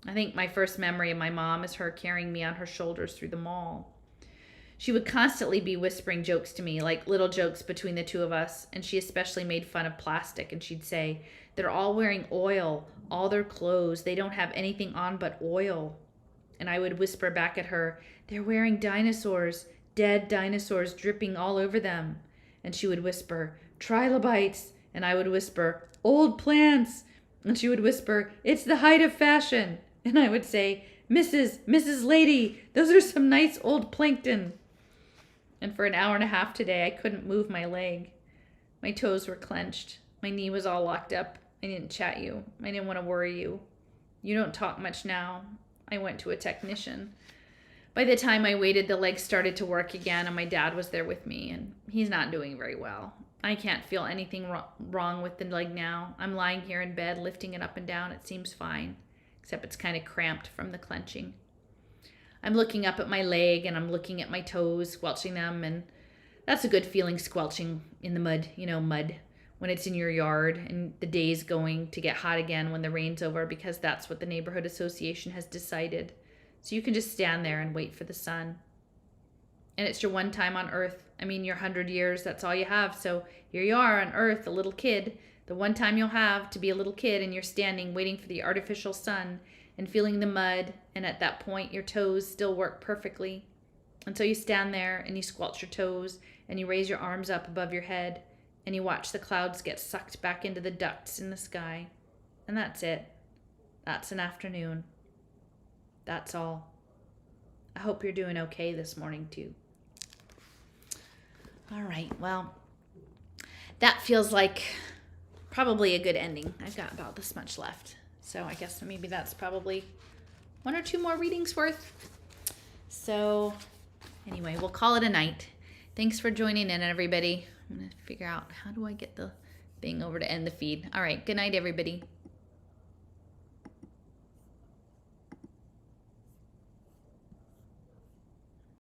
I think my first memory of my mom is her carrying me on her shoulders through the mall. She would constantly be whispering jokes to me, like little jokes between the two of us, and she especially made fun of plastic, and she'd say, "They're all wearing oil, all their clothes, they don't have anything on but oil." And I would whisper back at her, "They're wearing dinosaurs, dead dinosaurs dripping all over them." And she would whisper, "Trilobites." And I would whisper, "Old plants." And she would whisper, "It's the height of fashion." And I would say, Mrs. Lady, those are some nice old plankton." And for an hour and a half today, I couldn't move my leg. My toes were clenched. My knee was all locked up. I didn't chat you. I didn't want to worry you. You don't talk much now. I went to a technician. By the time I waited, the leg started to work again, and my dad was there with me, and he's not doing very well. I can't feel anything wrong with the leg now. I'm lying here in bed, lifting it up and down. It seems fine, except it's kind of cramped from the clenching. I'm looking up at my leg, and I'm looking at my toes, squelching them, and that's a good feeling, squelching in the mud, mud, when it's in your yard, and the day's going to get hot again when the rain's over, because that's what the neighborhood association has decided. So you can just stand there and wait for the sun. And it's your one time on Earth. I mean, your 100 years, that's all you have. So here you are on Earth, a little kid, the one time you'll have to be a little kid, and you're standing waiting for the artificial sun and feeling the mud. And at that point, your toes still work perfectly. And so you stand there and you squelch your toes and you raise your arms up above your head and you watch the clouds get sucked back into the ducts in the sky. And that's it. That's an afternoon. That's all. I hope you're doing okay this morning too. All right, well, that feels like probably a good ending. I've got about this much left. So I guess maybe that's probably one or two more readings worth. So anyway, we'll call it a night. Thanks for joining in, everybody. I'm going to figure out how do I get the thing over to end the feed. All right, good night, everybody.